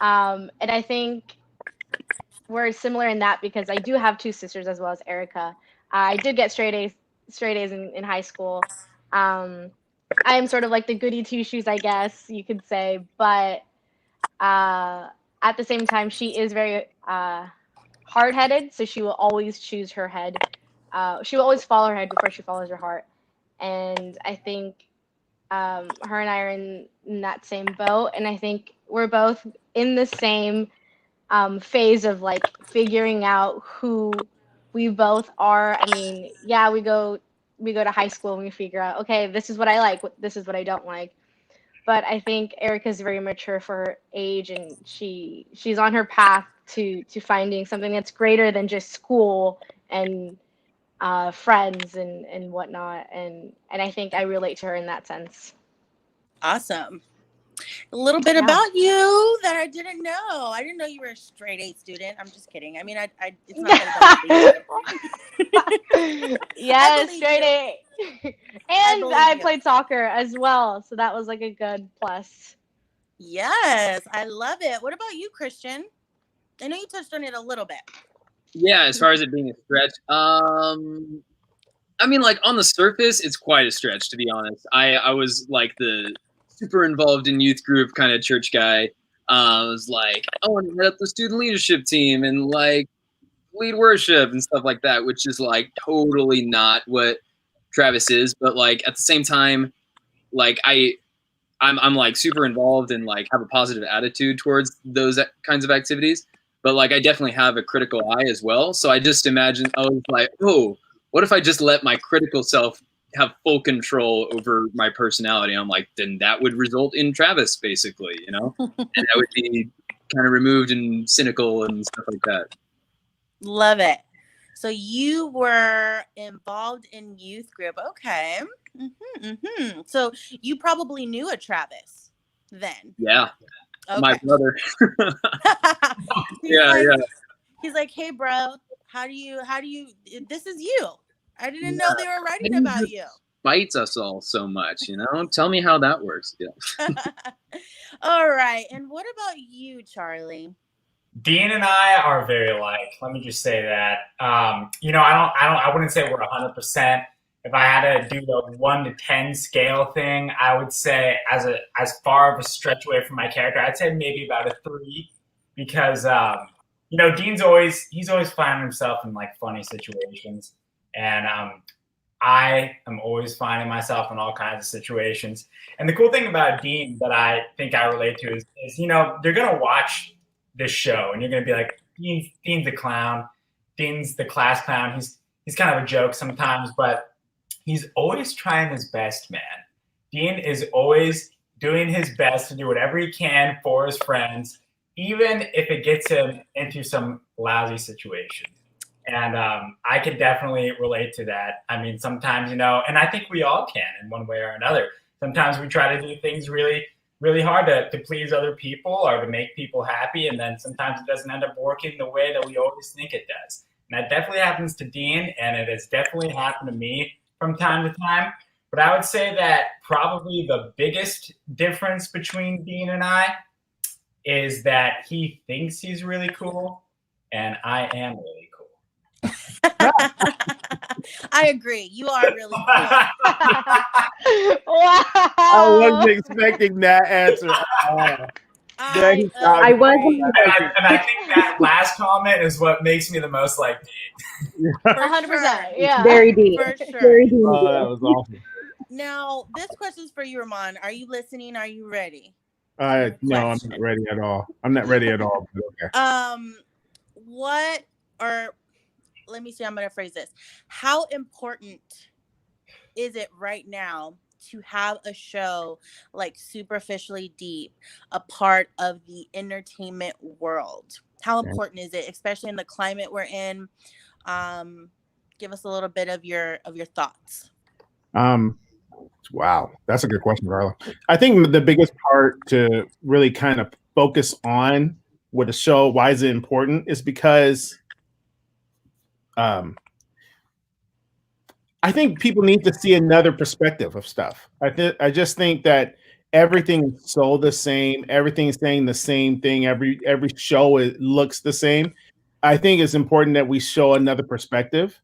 [SPEAKER 5] I think we're similar in that because I do have two sisters as well as Erica. I did get straight A's in high school. I am sort of like the goody two shoes, I guess you could say, but at the same time, she is very hard headed, so she will always choose her head. She will always follow her head before she follows her heart. And I think her and I are in that same boat. And I think we're both in the same phase of like figuring out who we both are. I mean, yeah, we go to high school and we figure out, okay, this is what I like, this is what I don't like. But I think Erica's very mature for her age, and she's on her path to finding something that's greater than just school and friends and whatnot. And I think I relate to her in that sense.
[SPEAKER 4] Awesome. A little bit
[SPEAKER 5] Yeah.
[SPEAKER 4] about you that I didn't know. I didn't know you were a straight A student. I'm just kidding. I mean, it's not that
[SPEAKER 5] Yeah, straight
[SPEAKER 4] A.
[SPEAKER 5] A. And I played soccer as well, so that was like a good plus.
[SPEAKER 4] Yes, I love it. What about you, Christian? I know you touched on it a little bit.
[SPEAKER 8] Yeah, as far as it being a stretch, I mean, like on the surface, it's quite a stretch, to be honest. I was like the super involved in youth group kind of church guy. I was like, I want to head up the student leadership team and like lead worship and stuff like that, which is like totally not what Travis is. But like at the same time, like I'm like super involved and like have a positive attitude towards those kinds of activities. But like I definitely have a critical eye as well. So I just imagine I was like, oh, what if I just let my critical self have full control over my personality? I'm like, then that would result in Travis, basically, you know? And I would be kind of removed and cynical and stuff like that.
[SPEAKER 4] Love it. So you were involved in youth group. Okay. So you probably knew a Travis then.
[SPEAKER 8] Yeah.
[SPEAKER 4] Okay.
[SPEAKER 8] My brother. Yeah.
[SPEAKER 4] He's like, hey, bro, how do you, this is you. I didn't know they were writing about you.
[SPEAKER 8] Bites us all so much, you know? Tell me how that works. Yeah.
[SPEAKER 4] All right. And what about you, Charlie?
[SPEAKER 6] Dean and I are very alike. Let me just say that. I wouldn't say we're 100%. If I had to do the 1 to 10 scale thing, I would say as far of a stretch away from my character, I'd say maybe about a 3, because Dean's always finding himself in like funny situations, and I am always finding myself in all kinds of situations. And the cool thing about Dean that I think I relate to is they're gonna watch this show and you're gonna be like, Dean's the clown, Dean's the class clown. He's kind of a joke sometimes, but he's always trying his best, man. Dean is always doing his best to do whatever he can for his friends, even if it gets him into some lousy situations. And I can definitely relate to that. I mean, sometimes, and I think we all can in one way or another. Sometimes we try to do things really, really hard to please other people or to make people happy. And then sometimes it doesn't end up working the way that we always think it does. And that definitely happens to Dean, and it has definitely happened to me from time to time. But I would say that probably the biggest difference between Dean and I is that he thinks he's really cool and I am really cool.
[SPEAKER 4] I agree. You are really cool.
[SPEAKER 5] Wow.
[SPEAKER 3] I wasn't expecting that answer.
[SPEAKER 7] I wasn't.
[SPEAKER 6] And I think that last comment is what makes me the most like Dean.
[SPEAKER 5] 100%. Yeah.
[SPEAKER 7] Very deep.
[SPEAKER 4] For sure.
[SPEAKER 7] Very deep.
[SPEAKER 3] Oh, that was awesome.
[SPEAKER 4] Now, this question's for you, Ramon. Are you listening? Are you ready?
[SPEAKER 3] No, I'm not ready at all. I'm not ready at all. But okay.
[SPEAKER 4] Let me see, I'm going to phrase this. How important is it right now to have a show like Superficially Deep a part of the entertainment world? How important is it, especially in the climate we're in? Give us a little bit of your thoughts.
[SPEAKER 3] Wow, that's a good question, Carla. I think the biggest part to really kind of focus on with a show, why is it important, is because I think people need to see another perspective of stuff. I just think that everything is so the same. Everything's saying the same thing. Every show looks the same. I think it's important that we show another perspective.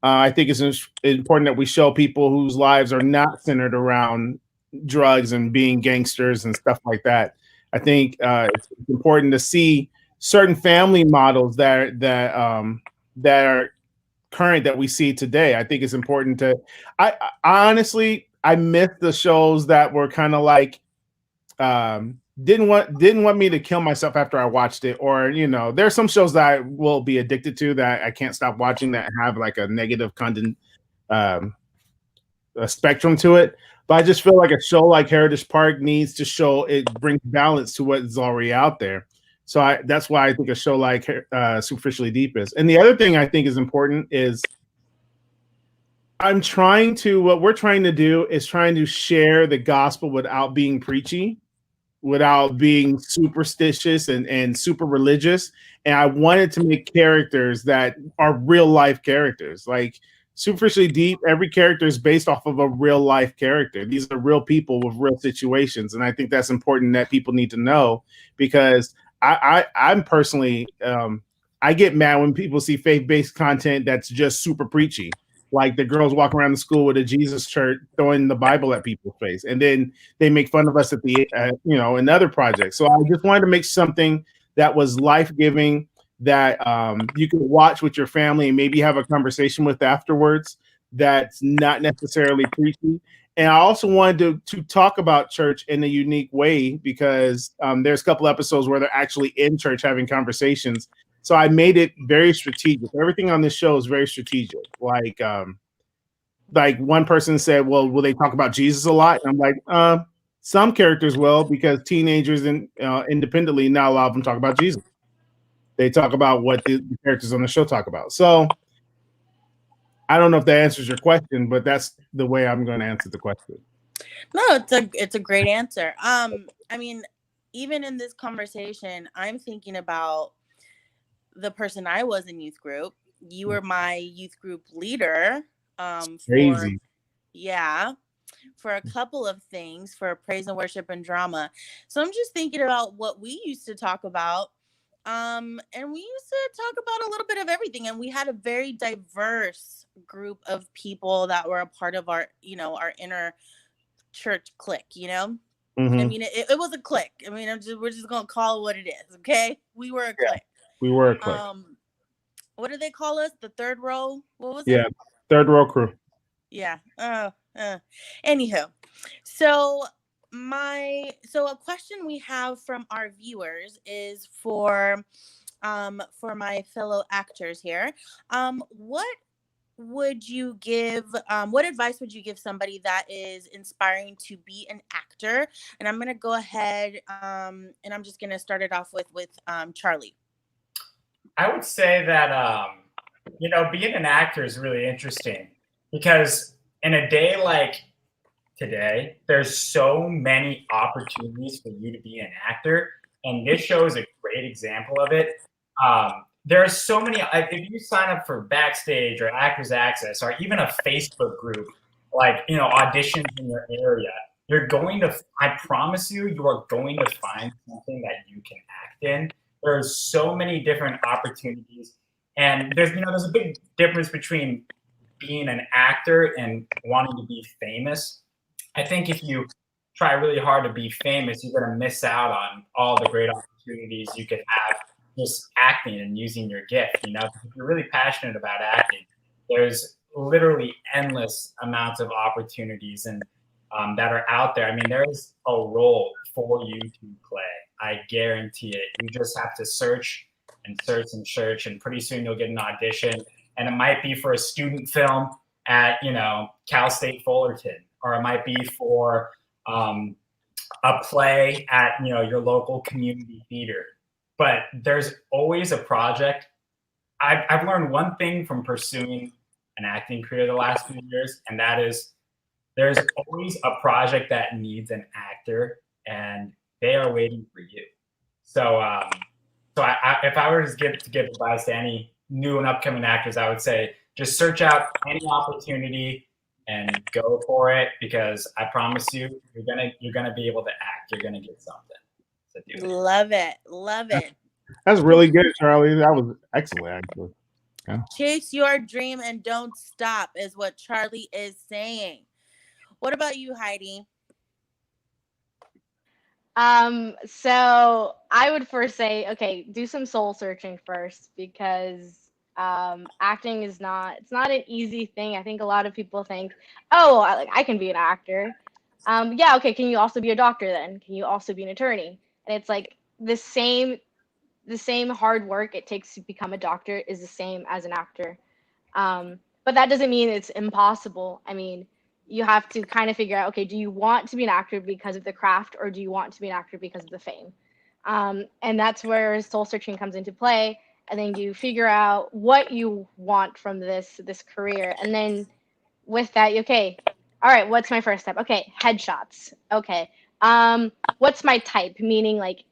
[SPEAKER 3] I think it's important that we show people whose lives are not centered around drugs and being gangsters and stuff like that. I think it's important to see certain family models that are current that we see today. I think it's important to. I honestly I miss the shows that were kind of like didn't want me to kill myself after I watched it, or there's some shows that I will be addicted to that I can't stop watching that have like a negative content a spectrum to it. But I just feel like a show like Heritage Park needs to show it brings balance to what is already out there. So that's why I think a show like Superficially Deep is. And the other thing I think is important is what we're trying to do is trying to share the gospel without being preachy, without being superstitious and super religious. And I wanted to make characters that are real life characters. Like Superficially Deep, every character is based off of a real life character. These are real people with real situations. And I think that's important that people need to know, because I'm personally, I get mad when people see faith-based content that's just super preachy. Like the girls walking around the school with a Jesus shirt throwing the Bible at people's face. And then they make fun of us at the, in other projects. So I just wanted to make something that was life-giving, that you could watch with your family and maybe have a conversation with afterwards, that's not necessarily preachy. And I also wanted to talk about church in a unique way, because there's a couple episodes where they're actually in church having conversations. So I made it very strategic. Everything on this show is very strategic. Like one person said, well, will they talk about Jesus a lot? And I'm like, some characters will, because teenagers independently, not a lot of them talk about Jesus. They talk about what the characters on the show talk about. So I don't know if that answers your question, but that's the way I'm going to answer the question.
[SPEAKER 4] No, it's a great answer. I mean, even in this conversation, I'm thinking about the person I was in youth group. You were my youth group leader.
[SPEAKER 3] Crazy.
[SPEAKER 4] For a couple of things, for praise and worship and drama. So I'm just thinking about what we used to talk about. And we used to talk about a little bit of everything, and we had a very diverse group of people that were a part of our inner church clique,
[SPEAKER 3] Mm-hmm.
[SPEAKER 4] I mean, it was a clique. I mean, we're just gonna call it what it is, okay? We were a clique.
[SPEAKER 3] We were a clique.
[SPEAKER 4] What do they call us? The third row? What was it?
[SPEAKER 3] Yeah, third row crew.
[SPEAKER 4] Yeah. Anywho, so a question we have from our viewers is for my fellow actors here. What advice would you give somebody that is inspiring to be an actor? And I'm gonna go ahead and I'm just gonna start it off with Charlie.
[SPEAKER 6] I would say that being an actor is really interesting, because in a day like today, there's so many opportunities for you to be an actor, and this show is a great example of it. There are so many. If you sign up for Backstage or Actors Access or even a Facebook group, like auditions in your area, I promise you are going to find something that you can act in. There's so many different opportunities, and there's a big difference between being an actor and wanting to be famous. I think if you try really hard to be famous, you're going to miss out on all the great opportunities you could have just acting and using your gift. If you're really passionate about acting, there's literally endless amounts of opportunities and that are out there. I mean, there's a role for you to play. I guarantee it. You just have to search and search and search, and pretty soon you'll get an audition. And it might be for a student film at Cal State Fullerton, or it might be for a play at your local community theater. But there's always a project. I've learned one thing from pursuing an acting career the last few years, and that is there's always a project that needs an actor, and they are waiting for you. So, if I were to give advice to any new and upcoming actors, I would say just search out any opportunity and go for it, because I promise you, you're gonna be able to act. You're gonna get something. So
[SPEAKER 4] Love it.
[SPEAKER 3] That's really good, Charlie. That was excellent, actually. Yeah.
[SPEAKER 4] Chase your dream and don't stop is what Charlie is saying. What about you, Heidi?
[SPEAKER 5] So I would first say, okay, do some soul searching first because acting is it's not an easy thing. I think a lot of people think, oh, I can be an actor. Yeah, okay, can you also be a doctor then? Can you also be an attorney? And it's like the same hard work it takes to become a doctor is the same as an actor. But that doesn't mean it's impossible. I mean, you have to kind of figure out, okay, do you want to be an actor because of the craft or do you want to be an actor because of the fame? And that's where soul searching comes into play. And then you figure out what you want from this career. And then with that, okay, all right, what's my first step? Okay, headshots. Okay. What's my type? Meaning like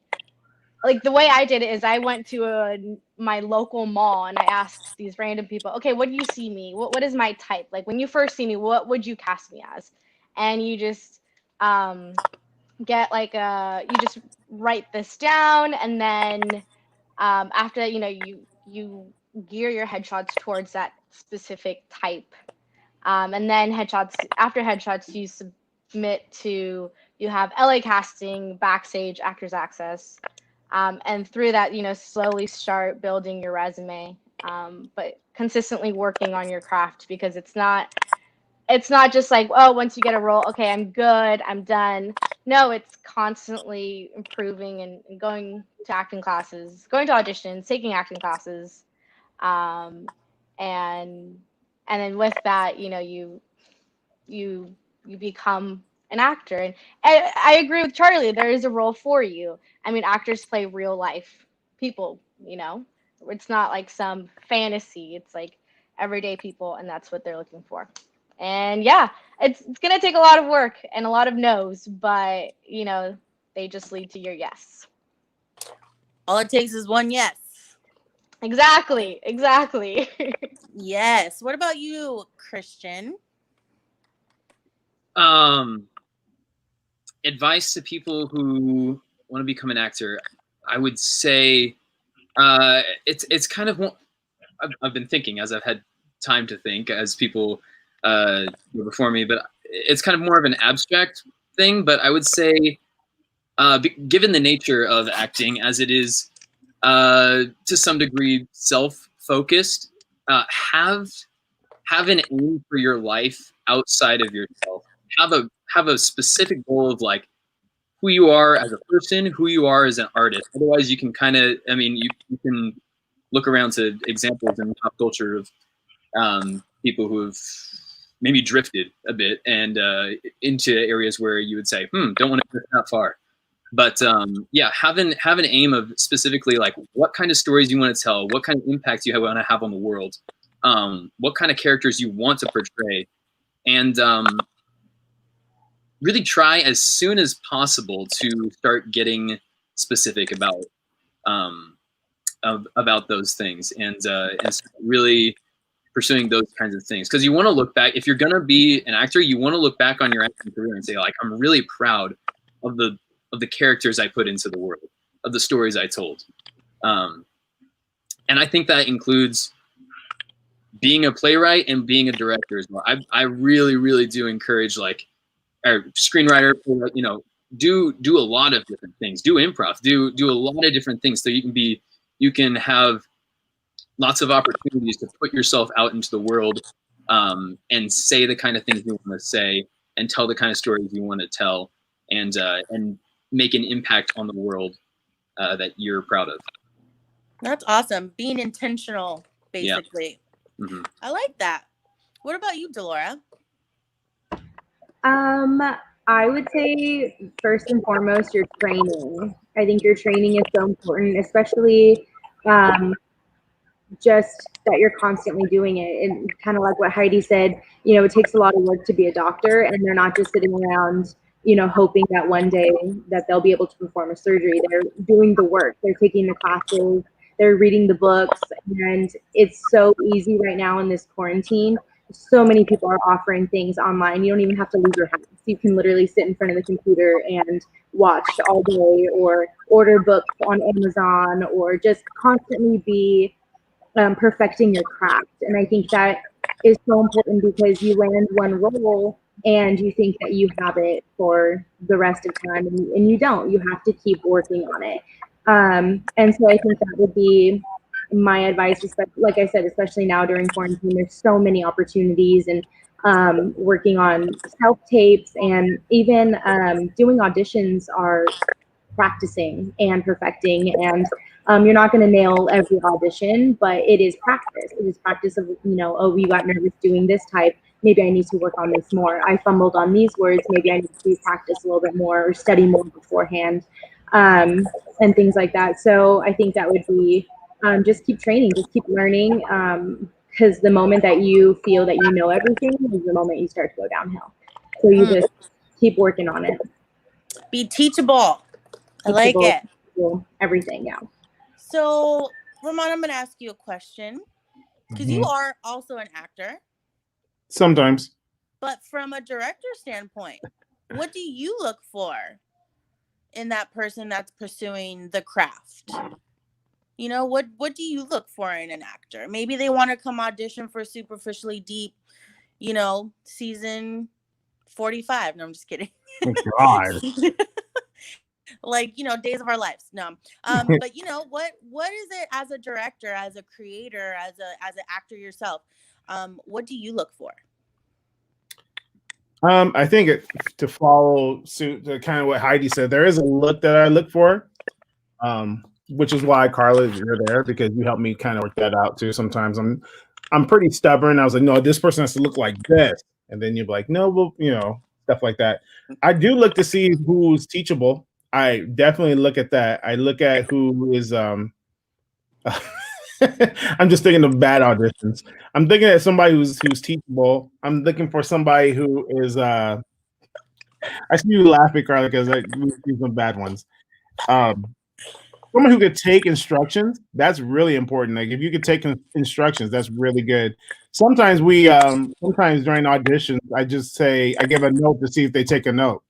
[SPEAKER 5] the way I did it is I went to my local mall and I asked these random people, okay, what do you see me? What is my type? Like when you first see me, what would you cast me as? And you just get like you just write this down, and then after that, you gear your headshots towards that specific type. And then after headshots, you submit to, you have LA casting, backstage, actors access. And through that, slowly start building your resume, but consistently working on your craft, because it's not just like, oh, once you get a role, okay, I'm good, I'm done. No, it's constantly improving and going to acting classes, going to auditions, taking acting classes, and then with that, you become an actor. And I agree with Charlie. There is a role for you. I mean, actors play real life people. It's not like some fantasy. It's like everyday people, and that's what they're looking for. And yeah, it's gonna take a lot of work and a lot of no's, but they just lead to your yes.
[SPEAKER 4] All it takes is one yes.
[SPEAKER 5] Exactly.
[SPEAKER 4] Yes. What about you, Christian?
[SPEAKER 8] Advice to people who want to become an actor, I would say it's kind of, I've been thinking as I've had time to think, as people before me, but it's kind of more of an abstract thing. But I would say, given the nature of acting as it is to some degree self-focused, have an aim for your life outside of yourself. Have a specific goal of like who you are as a person, who you are as an artist. Otherwise, you can kind of, I mean, you can look around to examples in pop culture of people who have maybe drifted a bit and into areas where you would say, don't want to drift that far. But yeah, have an aim of specifically like what kind of stories you want to tell, what kind of impact you want to have on the world, what kind of characters you want to portray, and really try as soon as possible to start getting specific about those things, and really pursuing those kinds of things. Because you want to look back, if you're going to be an actor, you want to look back on your acting career and say, like, I'm really proud of the characters I put into the world, of the stories I told. And I think that includes being a playwright and being a director as well. I really, really do encourage, like, a screenwriter, do a lot of different things. Do improv. Do a lot of different things, so you can have lots of opportunities to put yourself out into the world, and say the kind of things you want to say, and tell the kind of stories you want to tell, and make an impact on the world that you're proud of.
[SPEAKER 4] That's awesome. Being intentional, basically.
[SPEAKER 8] Yeah. Mm-hmm.
[SPEAKER 4] I like that. What about you, Delora?
[SPEAKER 7] I would say first and foremost, your training. I think your training is so important, especially just that you're constantly doing it. And kind of like what Heidi said, it takes a lot of work to be a doctor, and they're not just sitting around, hoping that one day that they'll be able to perform a surgery. They're doing the work. They're taking the classes. They're reading the books. And it's so easy right now in this quarantine so many people are offering things online. You don't even have to leave your house. You can literally sit in front of the computer and watch all day, or order books on Amazon, or just constantly be perfecting your craft. And I think that is so important, because you land one role and you think that you have it for the rest of time, and you don't. You have to keep working on it. And so I think that would be my advice, like I said, especially now during quarantine. There's so many opportunities, and working on self tapes, and even doing auditions are practicing and perfecting. And you're not going to nail every audition, but it is practice. It is practice of, oh, you got nervous doing this type. Maybe I need to work on this more. I fumbled on these words. Maybe I need to practice a little bit more, or study more beforehand, and things like that. So I think that would be just keep training, just keep learning. Because the moment that you feel that you know everything is the moment you start to go downhill. So you just keep working on it.
[SPEAKER 4] Be teachable. I like it.
[SPEAKER 7] Everything, yeah.
[SPEAKER 4] So, Ramon, I'm going to ask you a question, because you are also an actor.
[SPEAKER 3] Sometimes.
[SPEAKER 4] But from a director standpoint, what do you look for in that person that's pursuing the craft? What do you look for in an actor? Maybe they want to come audition for Superficially Deep, season 45. No, I'm just kidding.
[SPEAKER 3] Oh, God.
[SPEAKER 4] Like, Days of Our Lives. No. But what is it, as a director, as a creator, as an actor yourself? What do you look for?
[SPEAKER 3] I think to follow suit to kind of what Heidi said, there is a look that I look for, which is why, Carla, you're there, because you help me kind of work that out too. Sometimes I'm pretty stubborn. I was like, no, this person has to look like this, and then you're like, no, well, stuff like that. I do look to see who's teachable. I definitely look at that. I look at who is I'm just thinking of bad auditions. I'm thinking of somebody who's teachable. I'm looking for somebody who is I see you laughing, Carla, because we see some bad ones. Someone who could take instructions, that's really important. Like, if you could take instructions, that's really good. Sometimes sometimes during auditions, I give a note to see if they take a note.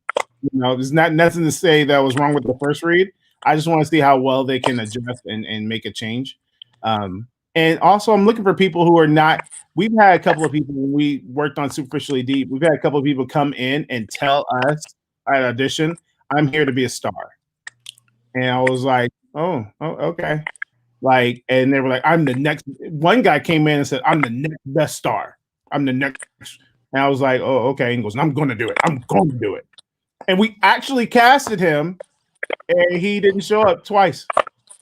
[SPEAKER 3] There's not nothing to say that was wrong with the first read. I just want to see how well they can adjust and make a change. And also, I'm looking for people who are not. We've had a couple of people when we worked on Superficially Deep. We've had a couple of people come in and tell us at audition, "I'm here to be a star," and I was like, "Oh, okay." Like, and they were like, "I'm the next." One guy came in and said, "I'm the next best star. I'm the next," and I was like, "Oh, okay." And he goes, "I'm going to do it. I'm going to do it." And we actually casted him, and he didn't show up twice.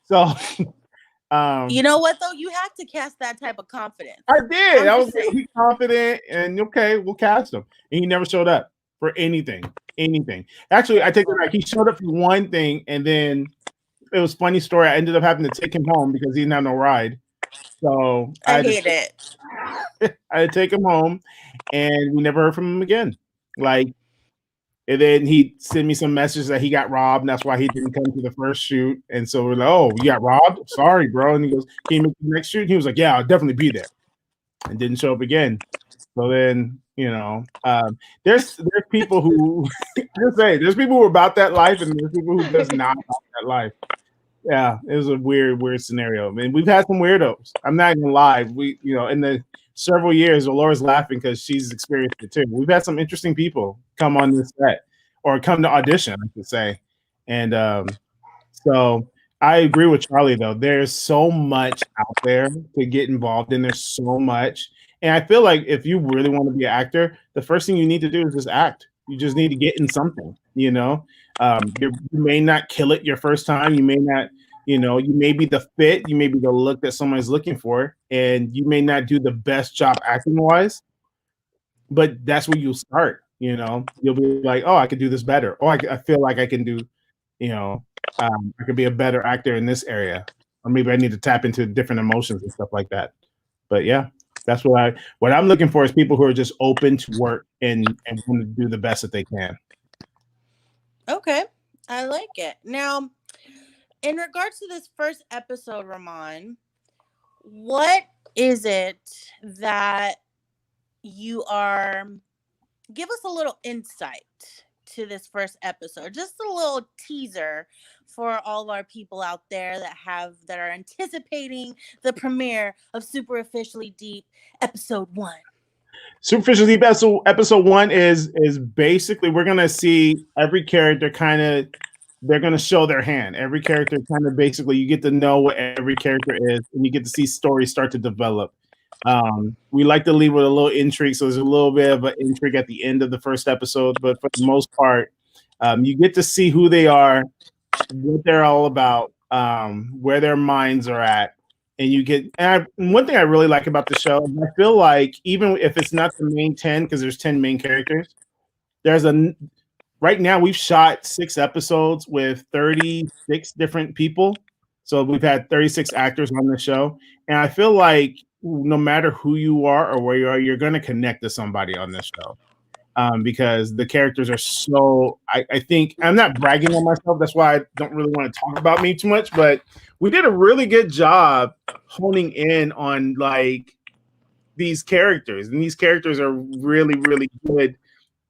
[SPEAKER 3] So.
[SPEAKER 4] You know what, though? You have to cast that type of confidence.
[SPEAKER 3] I did. I was really confident, and okay, we'll cast him. And he never showed up for anything. Actually, I take it back. He showed up for one thing, and then it was a funny story. I ended up having to take him home because he didn't have no ride. So
[SPEAKER 4] I hate it.
[SPEAKER 3] I had to take him home, and we never heard from him again. And then he sent me some message that he got robbed, and that's why he didn't come to the first shoot. And so we're like, "Oh, you got robbed? Sorry, bro." And he goes, "Can you make the next shoot?" And he was like, "Yeah, I'll definitely be there." And didn't show up again. So then, there's people who just say there's people who are about that life, and there's people who does not about that life. Yeah, it was a weird scenario. I mean, we've had some weirdos. I'm not gonna lie. In the several years, Laura's laughing because she's experienced it too. We've had some interesting people come on this set or come to audition, I should say. And so I agree with Charlie, though. There's so much out there to get involved in. There's so much. And I feel like if you really want to be an actor, the first thing you need to do is just act. You just need to get in something, you may not kill it your first time. You may not, you may be the fit. You may be the look that someone's looking for. And you may not do the best job acting wise, but that's where you'll start. You'll be like, oh, I could do this better. Oh, I feel like I can do, I could be a better actor in this area, or maybe I need to tap into different emotions and stuff like that. But yeah, that's what I'm looking for is people who are just open to work and want to do the best that they can.
[SPEAKER 4] Okay, I like it. Now, in regards to this first episode, Ramon, what is it that you are, give us a little insight to this first episode, just a little teaser for all of our people out there that are anticipating the premiere of Superficially Deep episode 1.
[SPEAKER 3] Superficial Deep episode 1 is basically we're gonna see every character kind of, they're gonna show their hand. Every character kind of basically you get to know what every character is, and you get to see stories start to develop. We like to leave with a little intrigue, so there's a little bit of an intrigue at the end of the first episode, but for the most part, you get to see who they are, what they're all about, where their minds are at, and you get. And one thing I really like about the show, I feel like even if it's not the main 10, because there's 10 main characters, there's a right now we've shot 6 episodes with 36 different people, so we've had 36 actors on the show, and I feel like no matter who you are or where you are, you're going to connect to somebody on this show. Because the characters are so, I think, I'm not bragging on myself. That's why I don't really want to talk about me too much, but we did a really good job honing in on like these characters, and these characters are really, really good.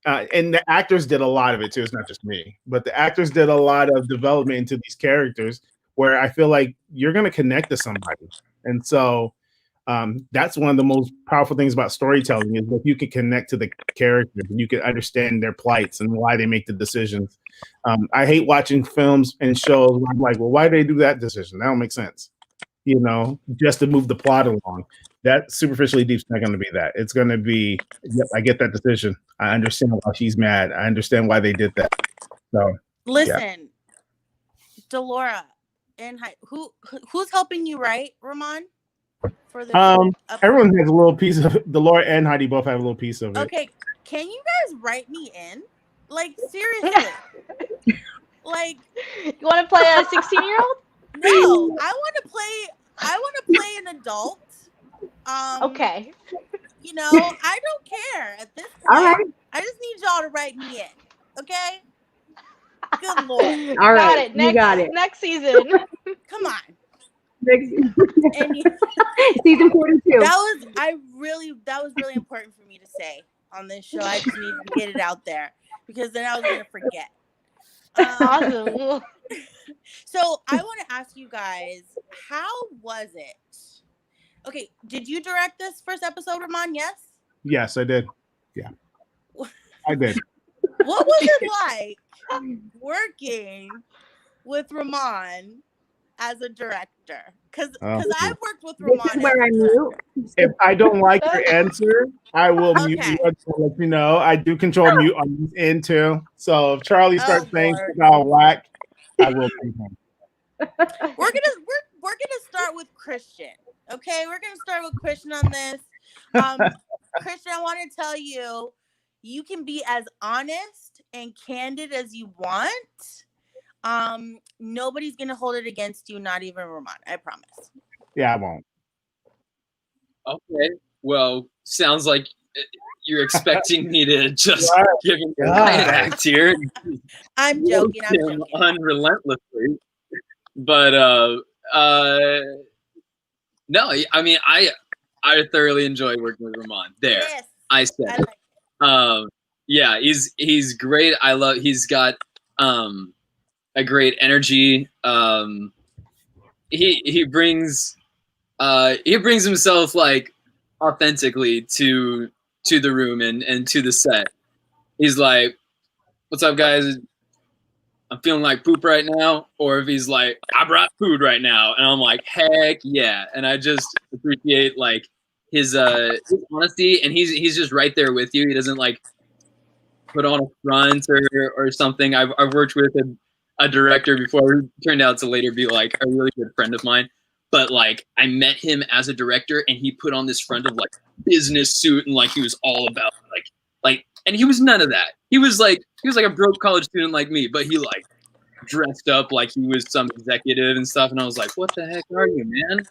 [SPEAKER 3] And the actors did a lot of it too. It's not just me, but the actors did a lot of development into these characters where I feel like you're going to connect to somebody. And so that's one of the most powerful things about storytelling is that you can connect to the characters and you can understand their plights and why they make the decisions. I hate watching films and shows where I'm like, well, why did they do that decision? That don't make sense. You know, just to move the plot along. That Superficially Deep's not going to be that. It's going to be, yep, I get that decision. I understand why she's mad. I understand why they did that. So
[SPEAKER 4] listen, Delora, and who's helping you write, Ramon? For the
[SPEAKER 3] everyone has a little piece of it. Delora and Heidi both have a little piece of it.
[SPEAKER 4] Okay, can you guys write me in? Like seriously, like
[SPEAKER 5] you want to play a 16-year-old?
[SPEAKER 4] No, I want to play an adult.
[SPEAKER 5] Okay.
[SPEAKER 4] You know, I don't care at this point.
[SPEAKER 7] All right.
[SPEAKER 4] I just need y'all to write me in. Okay. Good Lord.
[SPEAKER 7] All right.
[SPEAKER 5] Got it.
[SPEAKER 7] You got it.
[SPEAKER 5] Next season.
[SPEAKER 4] Come on.
[SPEAKER 7] And season 42.
[SPEAKER 4] That was really important for me to say on this show. I just needed to get it out there because then I was gonna forget.
[SPEAKER 5] Awesome.
[SPEAKER 4] So I want to ask you guys, how was it? Okay, did you direct this first episode, Ramon? Yes?
[SPEAKER 3] Yes, I did. Yeah. I did.
[SPEAKER 4] What was it like working with Ramon as a director? Because I've worked with Ramon.
[SPEAKER 7] Where I mute.
[SPEAKER 3] If I don't like your answer, I will mute you. Let you know. I do control mute on this end too. So if Charlie starts saying out whack, I will mute him.
[SPEAKER 4] We're gonna start with Christian. Okay, we're gonna start with Christian on this. Christian, I want to tell you, you can be as honest and candid as you want. Nobody's gonna hold it against you, not even Ramon. I promise.
[SPEAKER 3] Yeah, I won't.
[SPEAKER 8] Okay. Well, sounds like you're expecting me to just give him a act here.
[SPEAKER 4] I'm joking.
[SPEAKER 8] Unrelentlessly. But no, I mean I thoroughly enjoy working with Ramon. There. Yes, I said it. Yeah, he's great. He's got a great energy. He brings himself like authentically to the room and to the set. He's like, "What's up, guys? I'm feeling like poop right now," or if he's like, "I brought food right now," and I'm like, "Heck yeah!" And I just appreciate like his honesty, and he's just right there with you. He doesn't like put on a front or something. I've worked with a director before who turned out to later be like a really good friend of mine, but like I met him as a director, and he put on this front of like business suit, and like he was all about like, and he was none of that. He was like a broke college student like me, but he like dressed up like he was some executive and stuff. And I was like, "What the heck are you, man?"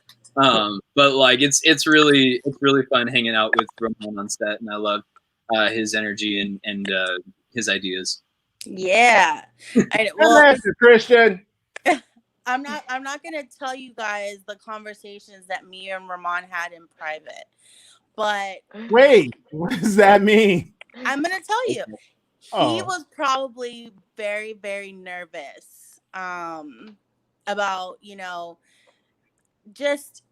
[SPEAKER 8] But like, it's really fun hanging out with Ramon on set, and I love his energy and his ideas.
[SPEAKER 4] Yeah,
[SPEAKER 3] Christian.
[SPEAKER 4] I'm not gonna tell you guys the conversations that me and Ramon had in private, but
[SPEAKER 3] Wait, what does that mean?
[SPEAKER 4] I'm gonna tell you, he
[SPEAKER 3] Oh.
[SPEAKER 4] was probably very, very nervous about, just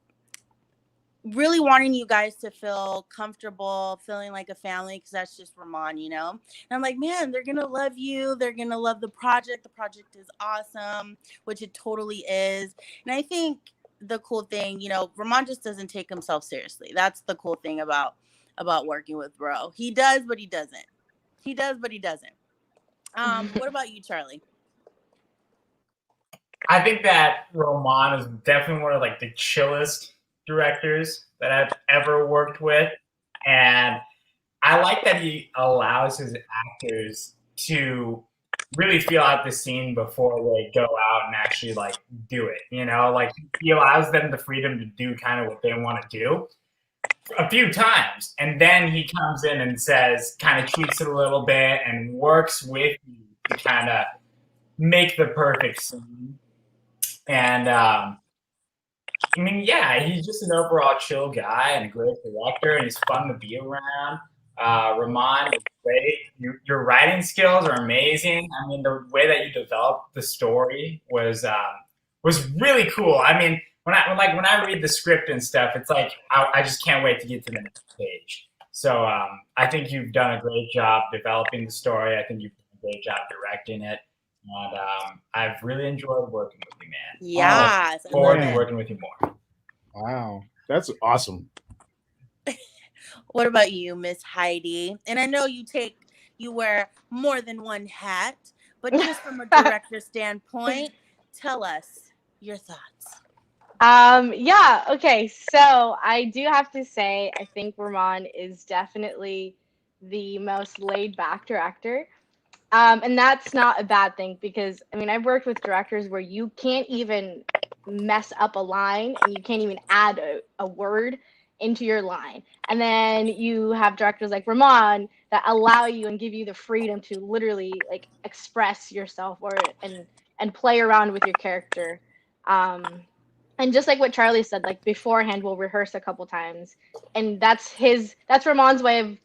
[SPEAKER 4] really wanting you guys to feel comfortable, feeling like a family, because that's just Ramon. And I'm like, man, they're gonna love you. They're gonna love the project. The project is awesome, which it totally is. And I think the cool thing, Ramon just doesn't take himself seriously. That's the cool thing about working with Bro. He does, but he doesn't. He does, but he doesn't. What about you, Charlie?
[SPEAKER 6] I think that Roman is definitely one of like the chillest directors that I've ever worked with, and I like that he allows his actors to really feel out the scene before they go out and actually like do it. Like he allows them the freedom to do kind of what they want to do a few times, and then he comes in and says, kind of tweaks it a little bit and works with you to kind of make the perfect scene. And yeah, he's just an overall chill guy and a great director, and he's fun to be around. Ramon is great. Your writing skills are amazing. I mean, the way that you developed the story was really cool. I mean, when I read the script and stuff, it's like I just can't wait to get to the next page. So I think you've done a great job developing the story. I think you've done a great job directing it. And I've really enjoyed working with you, man.
[SPEAKER 4] Yes.
[SPEAKER 6] Look forward to working with you more.
[SPEAKER 3] Wow. That's awesome.
[SPEAKER 4] What about you, Miss Heidi? And I know you wear more than one hat, but just from a director standpoint, tell us your thoughts.
[SPEAKER 5] Yeah, okay. So I do have to say, I think Ramon is definitely the most laid back director. And that's not a bad thing because, I mean, I've worked with directors where you can't even mess up a line and you can't even add a word into your line. And then you have directors like Ramon that allow you and give you the freedom to literally like express yourself and play around with your character. And just like what Charlie said, like beforehand, we'll rehearse a couple times. And that's Ramon's way of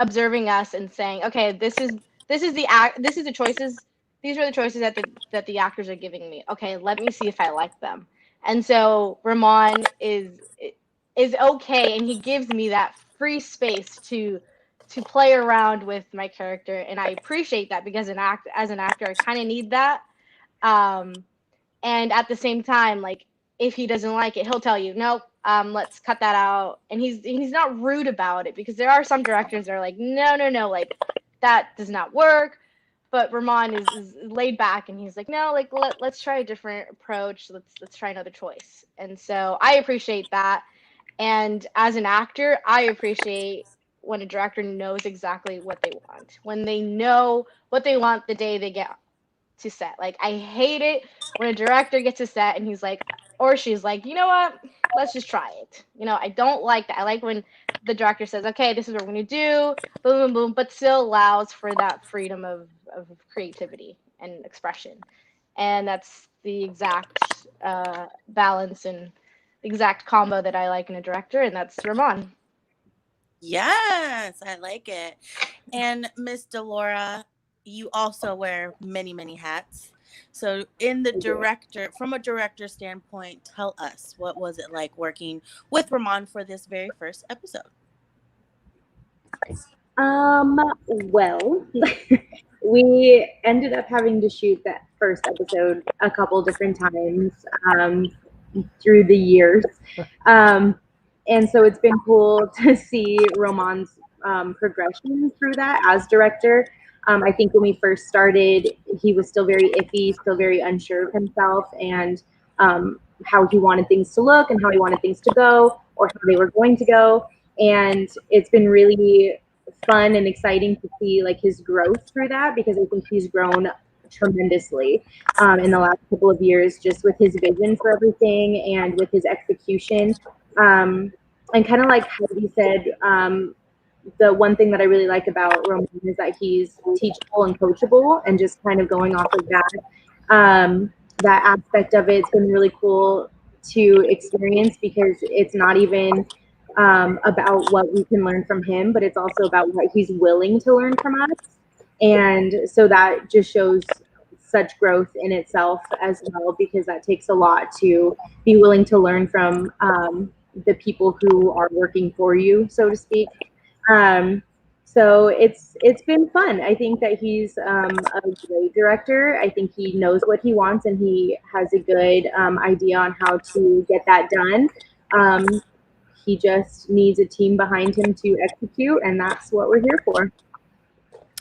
[SPEAKER 5] observing us and saying, okay, these are the choices that the actors are giving me. Okay, let me see if I like them. And so Ramon is okay, and he gives me that free space to play around with my character, and I appreciate that because as an actor I kind of need that. And at the same time, like if he doesn't like it, he'll tell you, nope, let's cut that out. And he's not rude about it because there are some directors that are like, no, like that does not work. But Ramon is laid back and he's like, no, like let's try a different approach. Let's try another choice. And so I appreciate that. And as an actor, I appreciate when a director knows exactly what they want. When they know what they want the day they get to set. Like I hate it when a director gets to set and he's like, or she's like, you know what, let's just try it. I don't like that. I like when the director says, okay, this is what we're going to do, boom, boom, boom, but still allows for that freedom of creativity and expression. And that's the exact balance and exact combo that I like in a director, and that's Ramon.
[SPEAKER 4] Yes, I like it. And Miss Delora, you also wear many, many hats. So from a director standpoint, tell us, what was it like working with Ramon for this very first episode?
[SPEAKER 7] Well, we ended up having to shoot that first episode a couple different times through the years. And so it's been cool to see Roman's progression through that as director. I think when we first started, he was still very iffy, still very unsure of himself and how he wanted things to look and how he wanted things to go or how they were going to go. And it's been really fun and exciting to see like his growth through that because I think he's grown tremendously in the last couple of years just with his vision for everything and with his execution. And kind of like how he said, the one thing that I really like about Roman is that he's teachable and coachable, and just kind of going off of that, that aspect of it, it's been really cool to experience because it's not even about what we can learn from him, but it's also about what he's willing to learn from us. And so that just shows such growth in itself as well, because that takes a lot to be willing to learn from the people who are working for you, so to speak. So it's been fun. I think that he's a great director. I think he knows what he wants, and he has a good idea on how to get that done. He just needs a team behind him to execute, and that's what we're here for.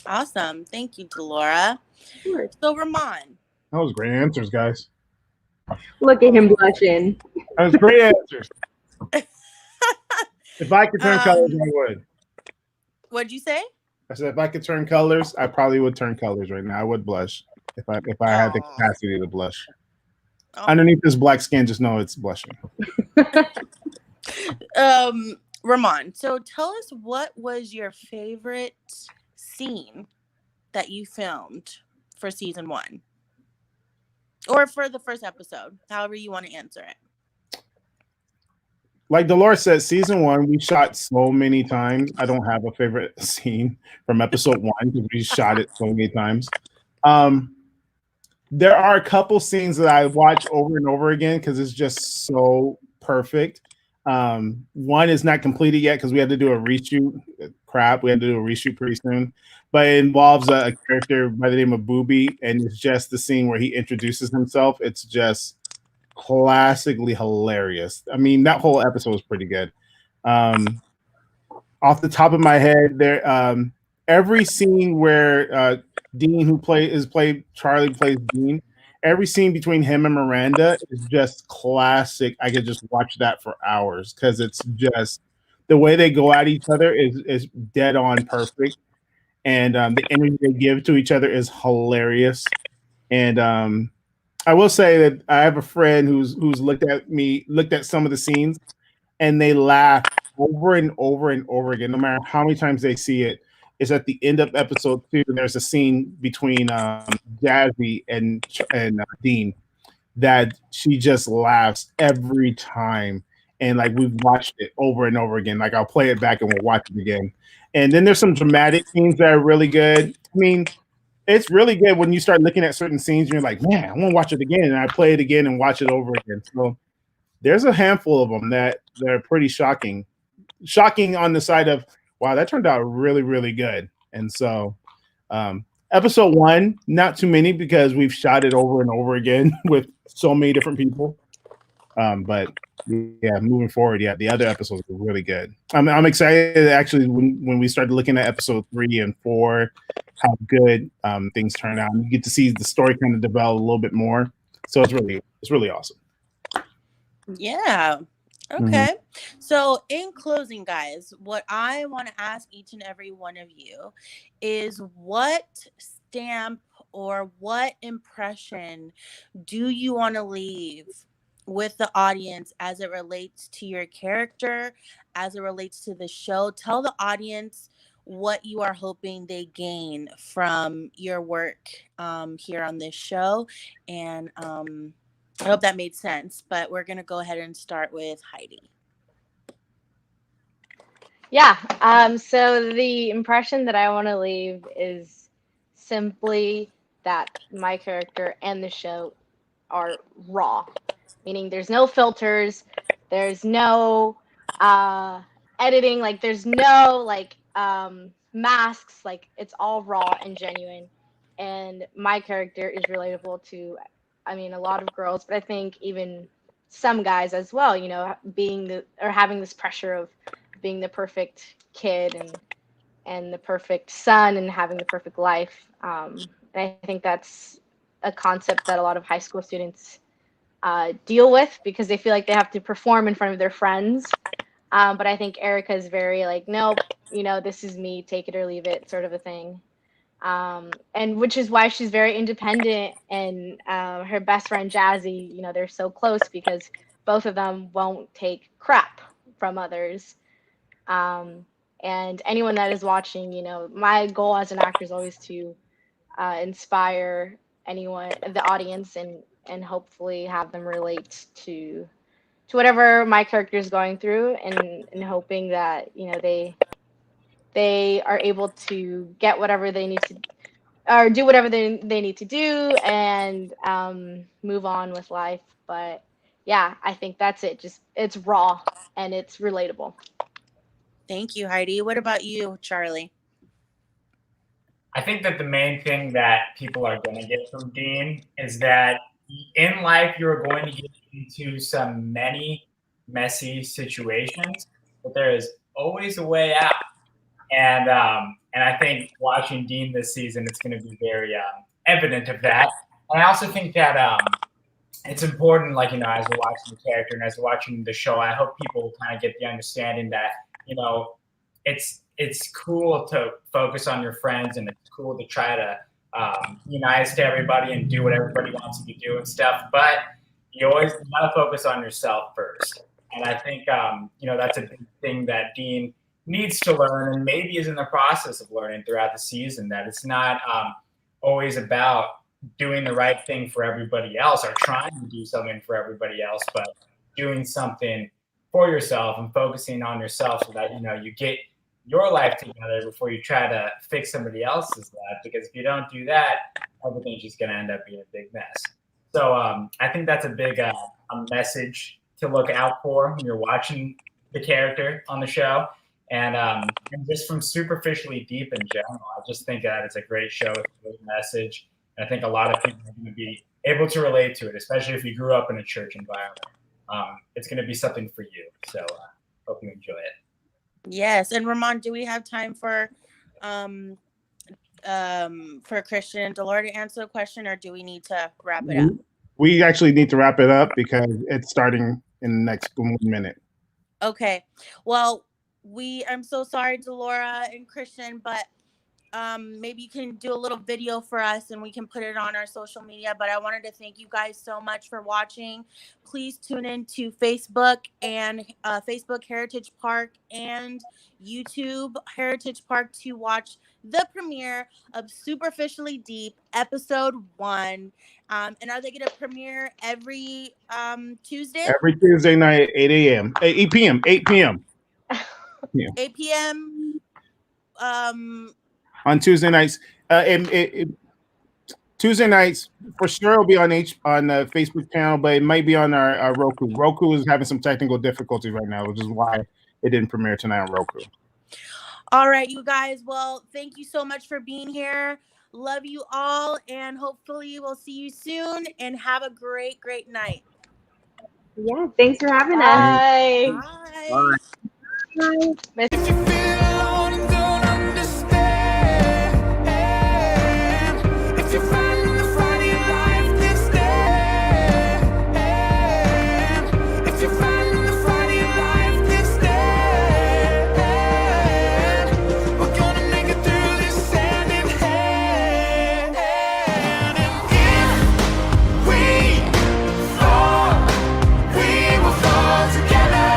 [SPEAKER 4] Awesome. Thank you, Delora.
[SPEAKER 7] Sure.
[SPEAKER 4] So, Ramon.
[SPEAKER 3] That was great answers, guys.
[SPEAKER 7] Look at him blushing.
[SPEAKER 3] That was great answers. If I could turn colors, I would.
[SPEAKER 4] What'd you say?
[SPEAKER 3] I said if I could turn colors, I probably would turn colors right now. I would blush if I had the capacity to blush.
[SPEAKER 4] Oh.
[SPEAKER 3] Underneath this black skin, just know it's blushing.
[SPEAKER 4] Ramon, so tell us, what was your favorite scene that you filmed for season 1? Or for the first episode, however you want to answer it.
[SPEAKER 3] Like Dolores said, season 1, we shot so many times. I don't have a favorite scene from episode 1 because we shot it so many times. There are a couple scenes that I watch over and over again because it's just so perfect. One is not completed yet because we had to do a reshoot. Crap, we had to do a reshoot pretty soon. But it involves a character by the name of Booby, and it's just the scene where he introduces himself. It's just classically hilarious. I mean, that whole episode was pretty good. Off the top of my head, there every scene where Dean, Charlie plays Dean, every scene between him and Miranda is just classic. I could just watch that for hours because it's just the way they go at each other is dead on perfect, and the energy they give to each other is hilarious. And I will say that I have a friend who's looked at some of the scenes, and they laugh over and over and over again, no matter how many times they see it. Is at the end of episode 2, and there's a scene between Jazzy and Dean that she just laughs every time, and like we've watched it over and over again. Like I'll play it back and we'll watch it again. And then there's some dramatic scenes that are really good. I mean, it's really good when you start looking at certain scenes and you're like, man, I want to watch it again, and I play it again and watch it over again. So there's a handful of them that are pretty shocking on the side of, wow, that turned out really, really good. And so episode 1, not too many because we've shot it over and over again with so many different people. But yeah, moving forward, yeah, the other episodes were really good. I'm excited actually when we started looking at episode 3 and 4, how good things turn out. You get to see the story kind of develop a little bit more. So it's really awesome.
[SPEAKER 4] Yeah. Okay. So in closing, guys, what I want to ask each and every one of you is, what stamp or what impression do you want to leave with the audience as it relates to your character, as it relates to the show? Tell the audience what you are hoping they gain from your work here on this show. And I hope that made sense, but we're going to go ahead and start with Heidi.
[SPEAKER 5] Yeah. So the impression that I want to leave is simply that my character and the show are raw, meaning there's no filters, there's no editing, like there's no masks, like it's all raw and genuine. And my character is relatable to, I mean, a lot of girls, but I think even some guys as well, you know, having this pressure of being the perfect kid and the perfect son and having the perfect life. And I think that's a concept that a lot of high school students deal with because they feel like they have to perform in front of their friends. But I think Erica is very like, nope, you know, this is me, take it or leave it, sort of a thing. And which is why she's very independent, and her best friend Jazzy, you know, they're so close because both of them won't take crap from others. And anyone that is watching, you know, my goal as an actor is always to inspire anyone, the audience, and hopefully have them relate to whatever my character is going through, and hoping that they are able to get whatever they need to, or do whatever they need to do, and move on with life. But yeah, I think that's it. Just it's raw and it's relatable.
[SPEAKER 4] Thank you, Heidi. What about you, Charlie?
[SPEAKER 6] I think that the main thing that people are going to get from Dean is that in life you're going to get into some many messy situations, but there is always a way out. And I think watching Dean this season, it's going to be very evident of that. And I also think that it's important, like, as we're watching the character and as we're watching the show, I hope people kind of get the understanding that, it's cool to focus on your friends, and it's cool to try to be nice to everybody and do what everybody wants you to do and stuff. But you always got to focus on yourself first. And I think, that's a big thing that Dean needs to learn, and maybe is in the process of learning throughout the season, that it's not always about doing the right thing for everybody else or trying to do something for everybody else, but doing something for yourself and focusing on yourself so that you get your life together before you try to fix somebody else's life. Because if you don't do that, everything's just going to end up being a big mess. So I think that's a big a message to look out for when you're watching the character on the show. And just from Superficially Deep in general, I just think that it's a great show with a great message. And I think a lot of people are going to be able to relate to it, especially if you grew up in a church environment. It's going to be something for you. So hope you enjoy it.
[SPEAKER 4] Yes. And Ramon, do we have time for Christian and Delora to answer the question, or do we need to wrap it up?
[SPEAKER 3] We actually need to wrap it up because it's starting in the next 1 minute.
[SPEAKER 4] Okay. Well, I'm so sorry, Delora and Christian, but maybe you can do a little video for us and we can put it on our social media. But I wanted to thank you guys so much for watching. Please tune in to Facebook and Facebook Heritage Park and YouTube Heritage Park to watch the premiere of Superficially Deep episode 1. And are they going to premiere every Tuesday?
[SPEAKER 3] Every Tuesday night at 8 a.m. 8 p.m. 8 p.m.
[SPEAKER 4] Yeah. 8 p.m.
[SPEAKER 3] On Tuesday nights. Tuesday nights for sure will be on the Facebook channel, but it might be on our Roku. Roku is having some technical difficulties right now, which is why it didn't premiere tonight on Roku.
[SPEAKER 4] All right, you guys. Well, thank you so much for being here. Love you all, and hopefully we'll see you soon, and have a great, great night.
[SPEAKER 7] Yeah, thanks for having us.
[SPEAKER 4] Bye.
[SPEAKER 8] Bye.
[SPEAKER 7] Bye.
[SPEAKER 1] If you feel alone and don't understand, if you're fighting the fight of your life, then stand. If you're fighting the fight of your life, then stand. We're gonna make it through this hand in hand. And if we fall, we will fall together.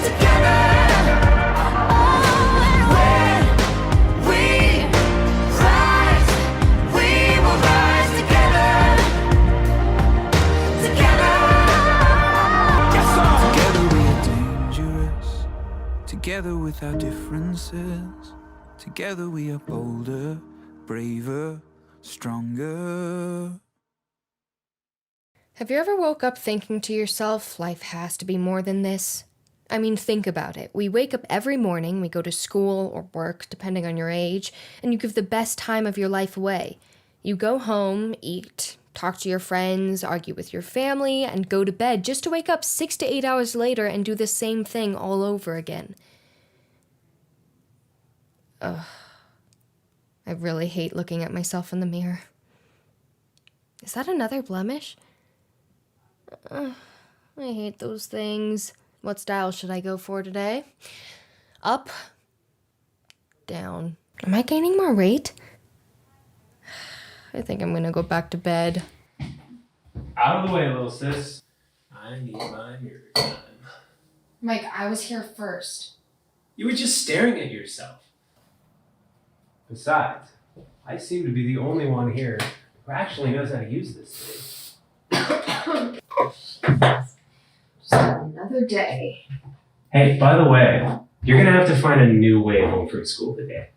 [SPEAKER 1] Together. When we rise, we will rise together. Together. Yes, sir.
[SPEAKER 9] Together we are dangerous. Together with our differences. Together we are bolder, braver, stronger.
[SPEAKER 10] Have you ever woke up thinking to yourself, life has to be more than this? I mean, think about it. We wake up every morning, we go to school or work, depending on your age, and you give the best time of your life away. You go home, eat, talk to your friends, argue with your family, and go to bed just to wake up 6 to 8 hours later and do the same thing all over again. Ugh. I really hate looking at myself in the mirror. Is that another blemish? I hate those things. What style should I go for today? Up? Down? Am I gaining more weight? I think I'm gonna go back to bed.
[SPEAKER 11] Out of the way, little sis. I need my mirror time.
[SPEAKER 10] Mike, I was here first.
[SPEAKER 11] You were just staring at yourself. Besides, I seem to be the only one here who actually knows how to use this thing.
[SPEAKER 10] Another day.
[SPEAKER 11] Hey, by the way, you're gonna have to find a new way home from school today.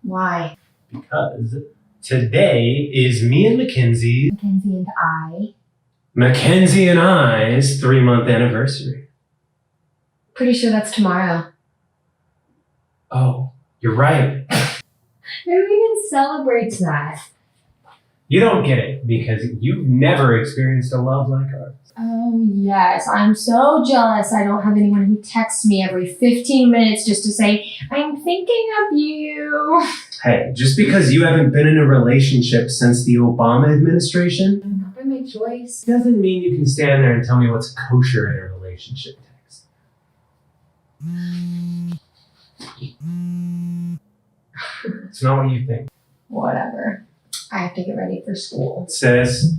[SPEAKER 10] Why?
[SPEAKER 11] Because today is me and Mackenzie
[SPEAKER 10] and
[SPEAKER 11] I's 3-month anniversary.
[SPEAKER 10] Pretty sure that's tomorrow.
[SPEAKER 11] Oh, you're right.
[SPEAKER 10] Maybe we can celebrate that.
[SPEAKER 11] You don't get it because you've never experienced a love like ours.
[SPEAKER 10] Oh, yes. I'm so jealous I don't have anyone who texts me every 15 minutes just to say, I'm thinking of you.
[SPEAKER 11] Hey, just because you haven't been in a relationship since the Obama administration
[SPEAKER 10] Not by my choice.
[SPEAKER 11] doesn't mean you can stand there and tell me what's kosher in a relationship text. It's not what you think.
[SPEAKER 10] Whatever. I have to get ready for school.
[SPEAKER 11] Sis,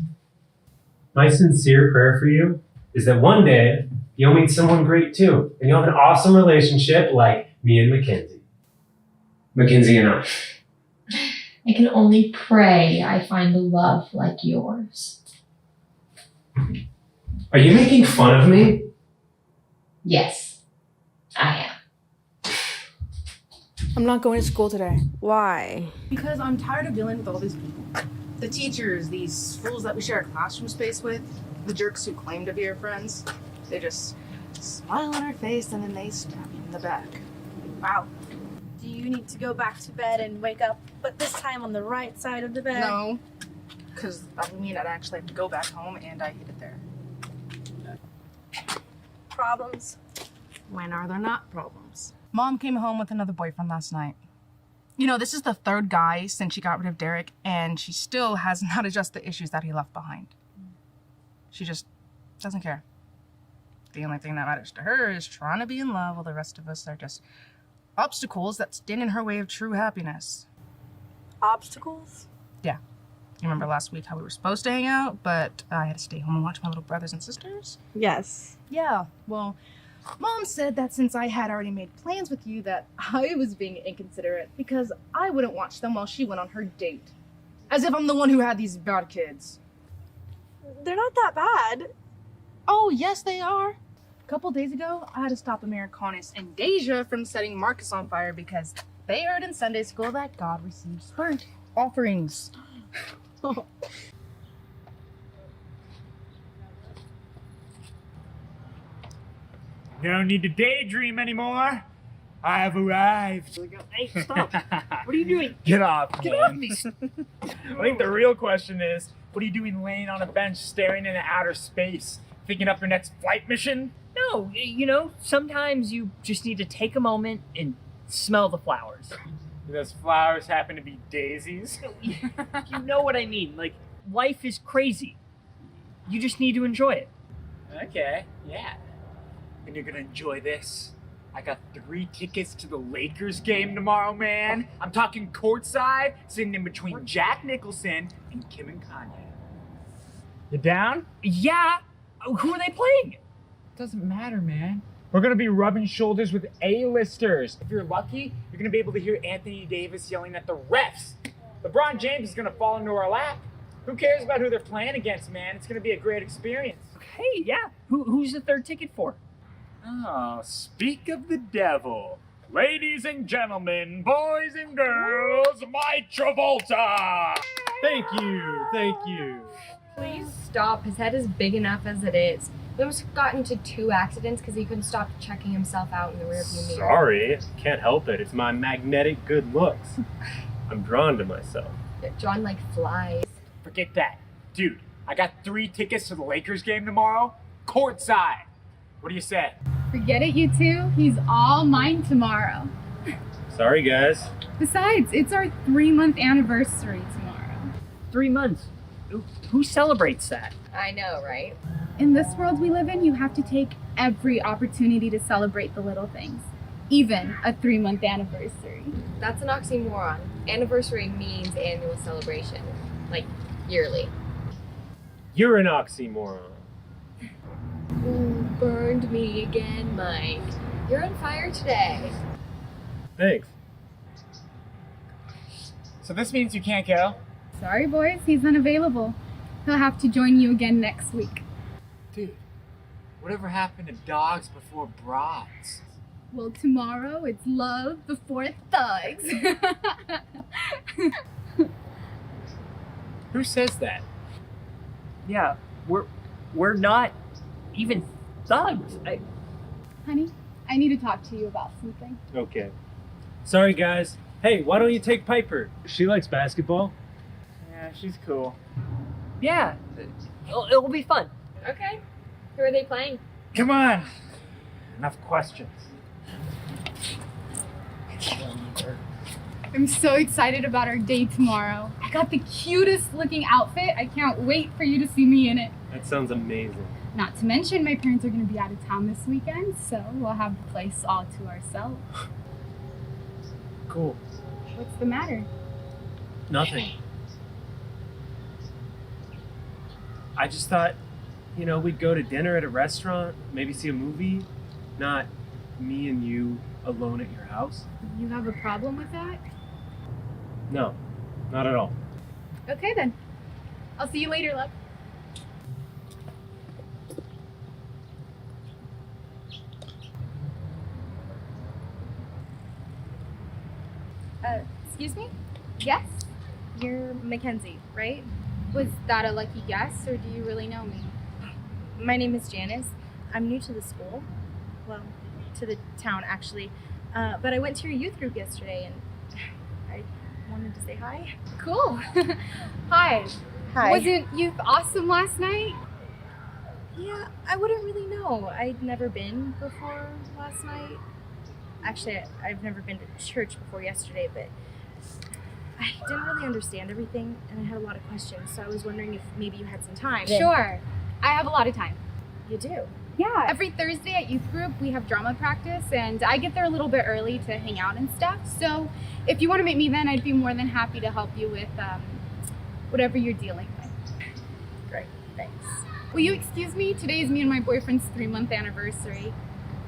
[SPEAKER 11] my sincere prayer for you is that one day you'll meet someone great too, and you'll have an awesome relationship like me and Mackenzie. Mackenzie and I.
[SPEAKER 10] I can only pray I find a love like yours.
[SPEAKER 11] Are you making fun of me?
[SPEAKER 10] Yes, I am.
[SPEAKER 12] I'm not going to school today.
[SPEAKER 13] Why?
[SPEAKER 12] Because I'm tired of dealing with all these people. The teachers, these fools that we share a classroom space with, the jerks who claim to be our friends. They just smile on our face and then they stab you in the back. Wow.
[SPEAKER 14] Do you need to go back to bed and wake up, but this time on the right side of the bed?
[SPEAKER 12] No, because that would mean I'd actually have to go back home and I hate it there.
[SPEAKER 14] Problems?
[SPEAKER 12] When are there not problems? Mom came home with another boyfriend last night. You know, this is the third guy since she got rid of Derek, and she still has not addressed the issues that he left behind. She just doesn't care. The only thing that matters to her is trying to be in love while the rest of us are just obstacles that stand in her way of true happiness.
[SPEAKER 14] Obstacles?
[SPEAKER 12] Yeah. You remember last week how we were supposed to hang out, but I had to stay home and watch my little brothers and sisters?
[SPEAKER 14] Yes.
[SPEAKER 12] Yeah, well, Mom said that since I had already made plans with you that I was being inconsiderate because I wouldn't watch them while she went on her date. As if I'm the one who had these bad kids.
[SPEAKER 14] They're not that bad.
[SPEAKER 12] Oh, yes, they are. A couple days ago, I had to stop Americanus and Deja from setting Marcus on fire because they heard in Sunday school that God receives burnt offerings.
[SPEAKER 15] You don't need to daydream anymore. I have arrived.
[SPEAKER 16] Hey, stop. What are you doing?
[SPEAKER 15] Get off,
[SPEAKER 16] Get
[SPEAKER 15] man.
[SPEAKER 16] off me.
[SPEAKER 15] I think the real question is, what are you doing laying on a bench staring into outer space? Thinking up your next flight mission?
[SPEAKER 16] No, you know, sometimes you just need to take a moment and smell the flowers.
[SPEAKER 15] Do those flowers happen to be daisies?
[SPEAKER 16] You know what I mean. Like, life is crazy. You just need to enjoy it.
[SPEAKER 15] Okay, yeah. And you're gonna enjoy this. I got 3 tickets to the Lakers game tomorrow, man. I'm talking courtside, sitting in between Jack Nicholson and Kim and Kanye. You down?
[SPEAKER 16] Yeah. Who are they playing?
[SPEAKER 15] Doesn't matter, man. We're gonna be rubbing shoulders with A-listers. If you're lucky, you're gonna be able to hear Anthony Davis yelling at the refs. LeBron James is gonna fall into our lap. Who cares about who they're playing against, man? It's gonna be a great experience.
[SPEAKER 16] Hey, yeah. Who's the third ticket for?
[SPEAKER 15] Oh, speak of the devil. Ladies and gentlemen, boys and girls, Mike Travolta!
[SPEAKER 17] Thank you.
[SPEAKER 10] Please stop. His head is big enough as it is. We almost got into 2 accidents because he couldn't stop checking himself out in the rearview mirror.
[SPEAKER 17] Sorry, can't help it. It's my magnetic good looks. I'm drawn to myself.
[SPEAKER 10] John like flies.
[SPEAKER 15] Forget that. Dude, I got 3 tickets to the Lakers game tomorrow, courtside. What do you say?
[SPEAKER 18] Forget it, you two. He's all mine tomorrow.
[SPEAKER 17] Sorry, guys.
[SPEAKER 18] Besides, it's our 3-month anniversary tomorrow.
[SPEAKER 16] 3 months. Who celebrates that?
[SPEAKER 10] I know, right?
[SPEAKER 18] In this world we live in, you have to take every opportunity to celebrate the little things, even a 3-month anniversary.
[SPEAKER 10] That's an oxymoron. Anniversary means annual celebration, like yearly.
[SPEAKER 17] You're an oxymoron.
[SPEAKER 10] Ooh, burned me again, Mike. You're on fire today.
[SPEAKER 17] Thanks.
[SPEAKER 15] So this means you can't go? Whatever happened to dogs before broads?
[SPEAKER 18] Well, tomorrow it's love before thugs.
[SPEAKER 15] Who says that?
[SPEAKER 16] Yeah, we're not even thugs.
[SPEAKER 18] Honey, I need to talk to you about something.
[SPEAKER 17] Okay. Sorry, guys. Hey, why don't you take Piper? She likes basketball.
[SPEAKER 15] Yeah, she's cool.
[SPEAKER 16] Yeah, it'll be fun.
[SPEAKER 5] Okay. Who are they playing?
[SPEAKER 15] Come on. Enough questions.
[SPEAKER 18] I'm so excited about our date tomorrow. I got the cutest looking outfit. I can't wait for you to see me in it.
[SPEAKER 17] That sounds amazing.
[SPEAKER 18] Not to mention, my parents are going to be out of town this weekend, so we'll have the place all to ourselves.
[SPEAKER 17] Cool.
[SPEAKER 18] What's the matter?
[SPEAKER 17] Nothing. I just thought, we'd go to dinner at a restaurant, maybe see a movie, not me and you alone at your house.
[SPEAKER 18] You have a problem with that?
[SPEAKER 17] No, not at all.
[SPEAKER 18] Okay then. I'll see you later, love. Excuse me? Yes? You're Mackenzie, right? Was that a lucky guess, or do you really know me?
[SPEAKER 13] My name is Janice. I'm new to the school. Well, to the town, actually. But I went to your youth group yesterday, and I wanted to say hi.
[SPEAKER 18] Cool. Hi.
[SPEAKER 13] Hi.
[SPEAKER 18] Wasn't youth awesome last night?
[SPEAKER 13] Yeah, I wouldn't really know. I'd never been before last night. Actually, I've never been to church before yesterday, but I didn't really understand everything, and I had a lot of questions, so I was wondering if maybe you had some time.
[SPEAKER 18] Sure. I have a lot of time.
[SPEAKER 13] You do?
[SPEAKER 18] Yeah. Every Thursday at youth group, we have drama practice, and I get there a little bit early to hang out and stuff. So if you want to meet me then, I'd be more than happy to help you with whatever you're dealing with.
[SPEAKER 13] Great, thanks.
[SPEAKER 18] Will you excuse me? Today is me and my boyfriend's 3-month anniversary.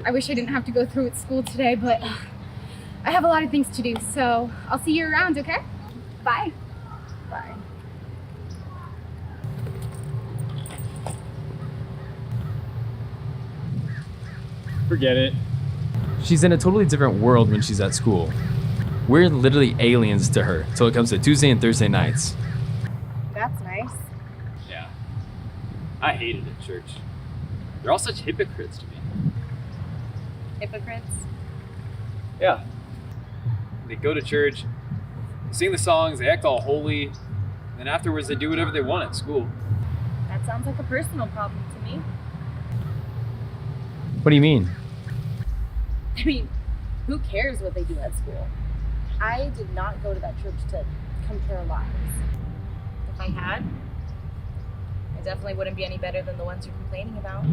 [SPEAKER 18] I wish I didn't have to go through with school today, but I have a lot of things to do, so I'll see you around, okay? Bye.
[SPEAKER 13] Bye.
[SPEAKER 19] Forget it. She's in a totally different world when she's at school. We're literally aliens to her till it comes to Tuesday and Thursday nights.
[SPEAKER 13] That's nice.
[SPEAKER 19] Yeah. I hated it, church. They're all such hypocrites to me.
[SPEAKER 13] Hypocrites?
[SPEAKER 19] Yeah. They go to church, they sing the songs, they act all holy, and then afterwards they do whatever they want at school.
[SPEAKER 13] That sounds like a personal problem to me.
[SPEAKER 19] What do you mean?
[SPEAKER 13] I mean, who cares what they do at school? I did not go to that church to compare lives. If I had, I definitely wouldn't be any better than the ones you're complaining about.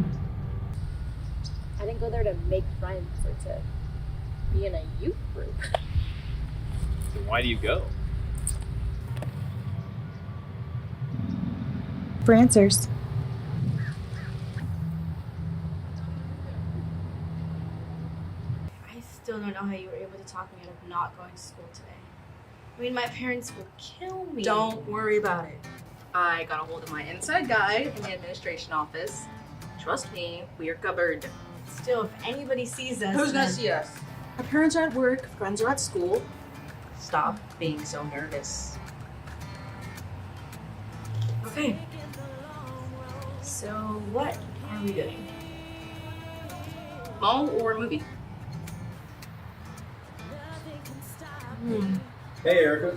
[SPEAKER 13] I didn't go there to make friends or to be in a youth group.
[SPEAKER 19] Then why do you go?
[SPEAKER 13] For answers.
[SPEAKER 14] I still don't know how you were able to talk me out of not going to school today. I mean, my parents will kill me.
[SPEAKER 20] Don't worry about it. I got a hold of my inside guy in the administration office. Trust me, we are covered.
[SPEAKER 14] Still, if anybody sees us,
[SPEAKER 20] Who's gonna
[SPEAKER 14] then-
[SPEAKER 20] see us? Our parents are at work, friends are at school. Stop being so nervous.
[SPEAKER 14] Okay. So, what are we doing?
[SPEAKER 20] Mall or movie?
[SPEAKER 21] Hey, Erica.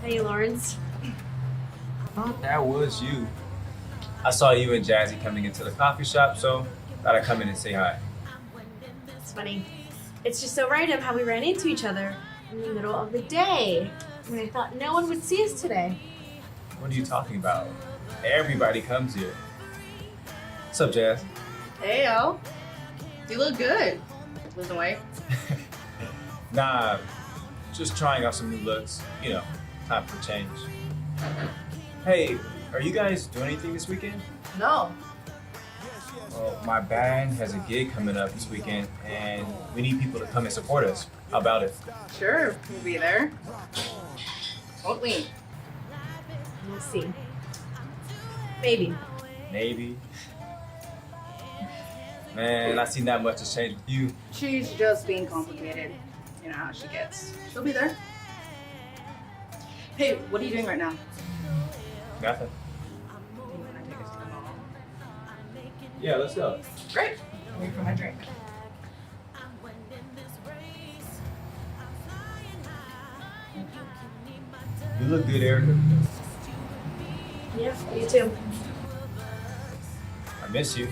[SPEAKER 14] Hey, Lawrence.
[SPEAKER 21] I thought that was you. I saw you and Jazzy coming into the coffee shop, so thought I'd come in and say hi.
[SPEAKER 14] It's funny. It's just so random how we ran into each other in the middle of the day when I thought no one would see us today.
[SPEAKER 21] What are you talking about? Everybody comes here. What's up, Jazz?
[SPEAKER 20] Hey, yo. You look good. Losing weight?
[SPEAKER 21] Nah, just trying out some new looks. You know, time for change. Hey, are you guys doing anything this weekend?
[SPEAKER 20] No.
[SPEAKER 21] Well, my band has a gig coming up this weekend, and we need people to come and support us. How about it?
[SPEAKER 20] Sure, we'll be there. Totally.
[SPEAKER 14] We'll see. Maybe.
[SPEAKER 21] Maybe. Man, I seen that much has changed with you.
[SPEAKER 12] She's just being complicated. You know how she gets. She'll be there. Hey, what are you doing right now?
[SPEAKER 21] Nothing. Yeah, let's go.
[SPEAKER 12] Great. Wait for my drink.
[SPEAKER 21] You look good, Erica.
[SPEAKER 14] Yeah, you too.
[SPEAKER 21] I miss you.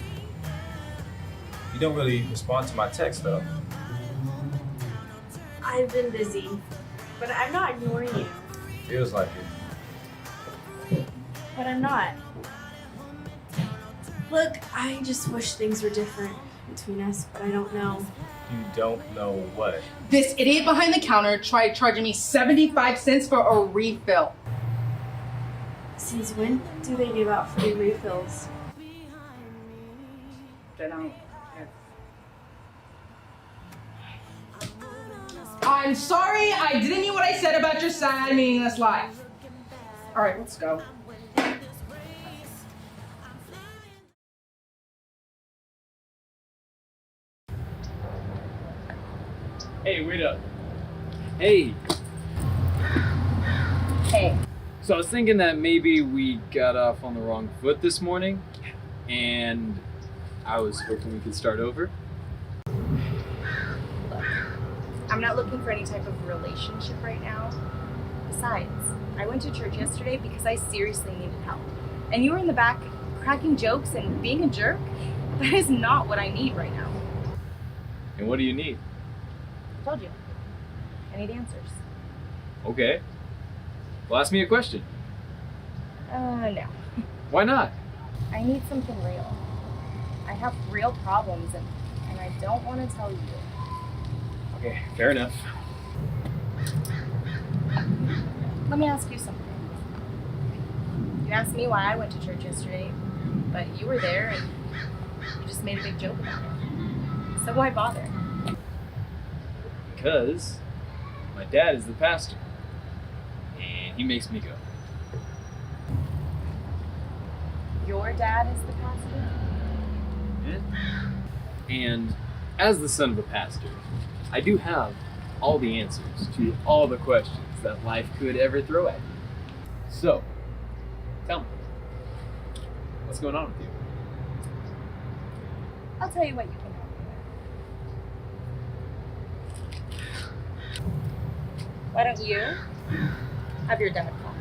[SPEAKER 21] You don't really respond to my text, though.
[SPEAKER 14] I've been busy, but I'm not ignoring you.
[SPEAKER 21] Feels like it.
[SPEAKER 14] But I'm not. Look, I just wish things were different between us, but I don't know.
[SPEAKER 21] You don't know what.
[SPEAKER 12] This idiot behind the counter tried charging me 75 cents for a refill.
[SPEAKER 14] Since when do they give out free refills?
[SPEAKER 12] They don't. I'm sorry, I didn't mean what I said about your sad, meaningless life. All right, let's go.
[SPEAKER 19] Hey, wait up. Hey.
[SPEAKER 12] Hey.
[SPEAKER 19] So I was thinking that maybe we got off on the wrong foot this morning, and I was hoping we could start over.
[SPEAKER 5] Look, I'm not looking for any type of relationship right now. Besides, I went to church yesterday because I seriously needed help. And you were in the back cracking jokes and being a jerk? That is not what I need right now.
[SPEAKER 19] And what do you need?
[SPEAKER 5] I told you. I need answers.
[SPEAKER 19] Okay. Well, ask me a question.
[SPEAKER 5] No.
[SPEAKER 19] Why not?
[SPEAKER 5] I need something real. I have real problems and I don't want to tell you.
[SPEAKER 19] Okay, fair enough.
[SPEAKER 5] Let me ask you something. You asked me why I went to church yesterday, but you were there and you just made a big joke about it. So why bother?
[SPEAKER 19] Because my dad is the pastor, and he makes me go.
[SPEAKER 5] Your dad is the pastor?
[SPEAKER 19] Yeah. And as the son of a pastor, I do have all the answers to all the questions that life could ever throw at you. So, tell me, what's going on with you?
[SPEAKER 5] I'll tell you what you can help me with. Why don't you have your dad call me?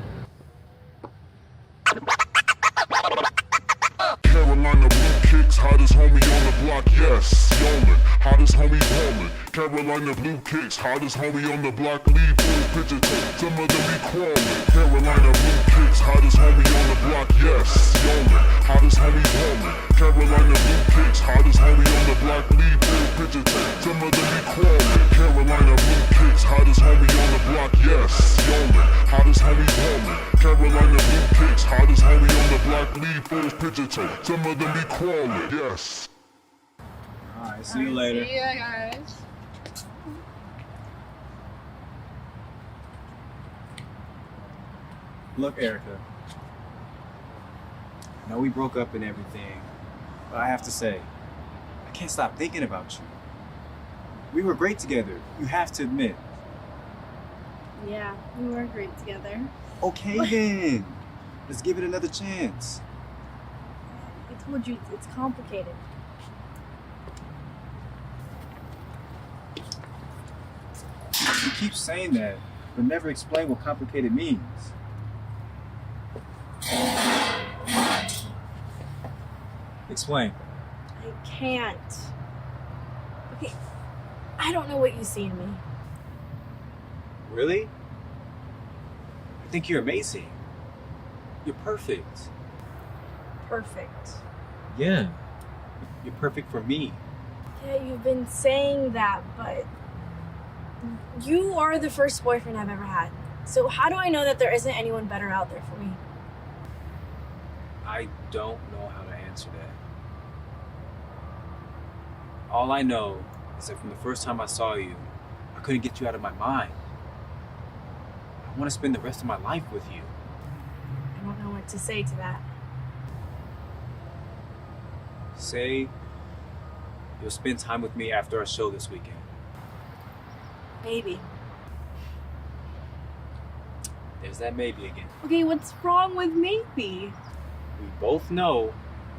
[SPEAKER 2] Carolina blue kicks, hottest homie on the block, yes, yolin', hottest homie ballin'. Carolina blue kicks, hottest homie on the block, leave full picture tape, some of them be crawling. Carolina blue kicks, hottest homie on the block, yes, yolin', hottest homie ballin'. Carolina blue kicks, hottest homie on the block, leave full picture tape, some of them be crawling. Carolina blue kicks, hottest homie on the block, yes, yolin', hottest homie ballin'. Carolina blue kicks, hottest homie on the block, leave full picture tape, some of them be crawling, yes.
[SPEAKER 21] Alright, see you later.
[SPEAKER 12] See ya, guys.
[SPEAKER 21] Look, Erica. I know we broke up and everything, but I have to say, I can't stop thinking about you. We were great together, you have to admit.
[SPEAKER 14] Yeah, we were great together.
[SPEAKER 21] Okay then, let's give it another chance.
[SPEAKER 14] I told you it's complicated.
[SPEAKER 21] You keep saying that, but never explain what complicated means. Explain.
[SPEAKER 14] I can't. Okay, I don't know what you see in me.
[SPEAKER 21] Really? I think you're amazing. You're perfect.
[SPEAKER 14] Perfect.
[SPEAKER 21] Yeah. You're perfect for me.
[SPEAKER 14] Yeah, you've been saying that, but you are the first boyfriend I've ever had. So how do I know that there isn't anyone better out there for me?
[SPEAKER 21] I don't know how to answer that. All I know is that from the first time I saw you, I couldn't get you out of my mind. I want to spend the rest of my life with you.
[SPEAKER 14] I don't know what to say to that.
[SPEAKER 21] Say you'll spend time with me after our show this weekend.
[SPEAKER 14] Maybe.
[SPEAKER 21] There's that maybe again.
[SPEAKER 14] Okay, what's wrong with maybe?
[SPEAKER 21] We both know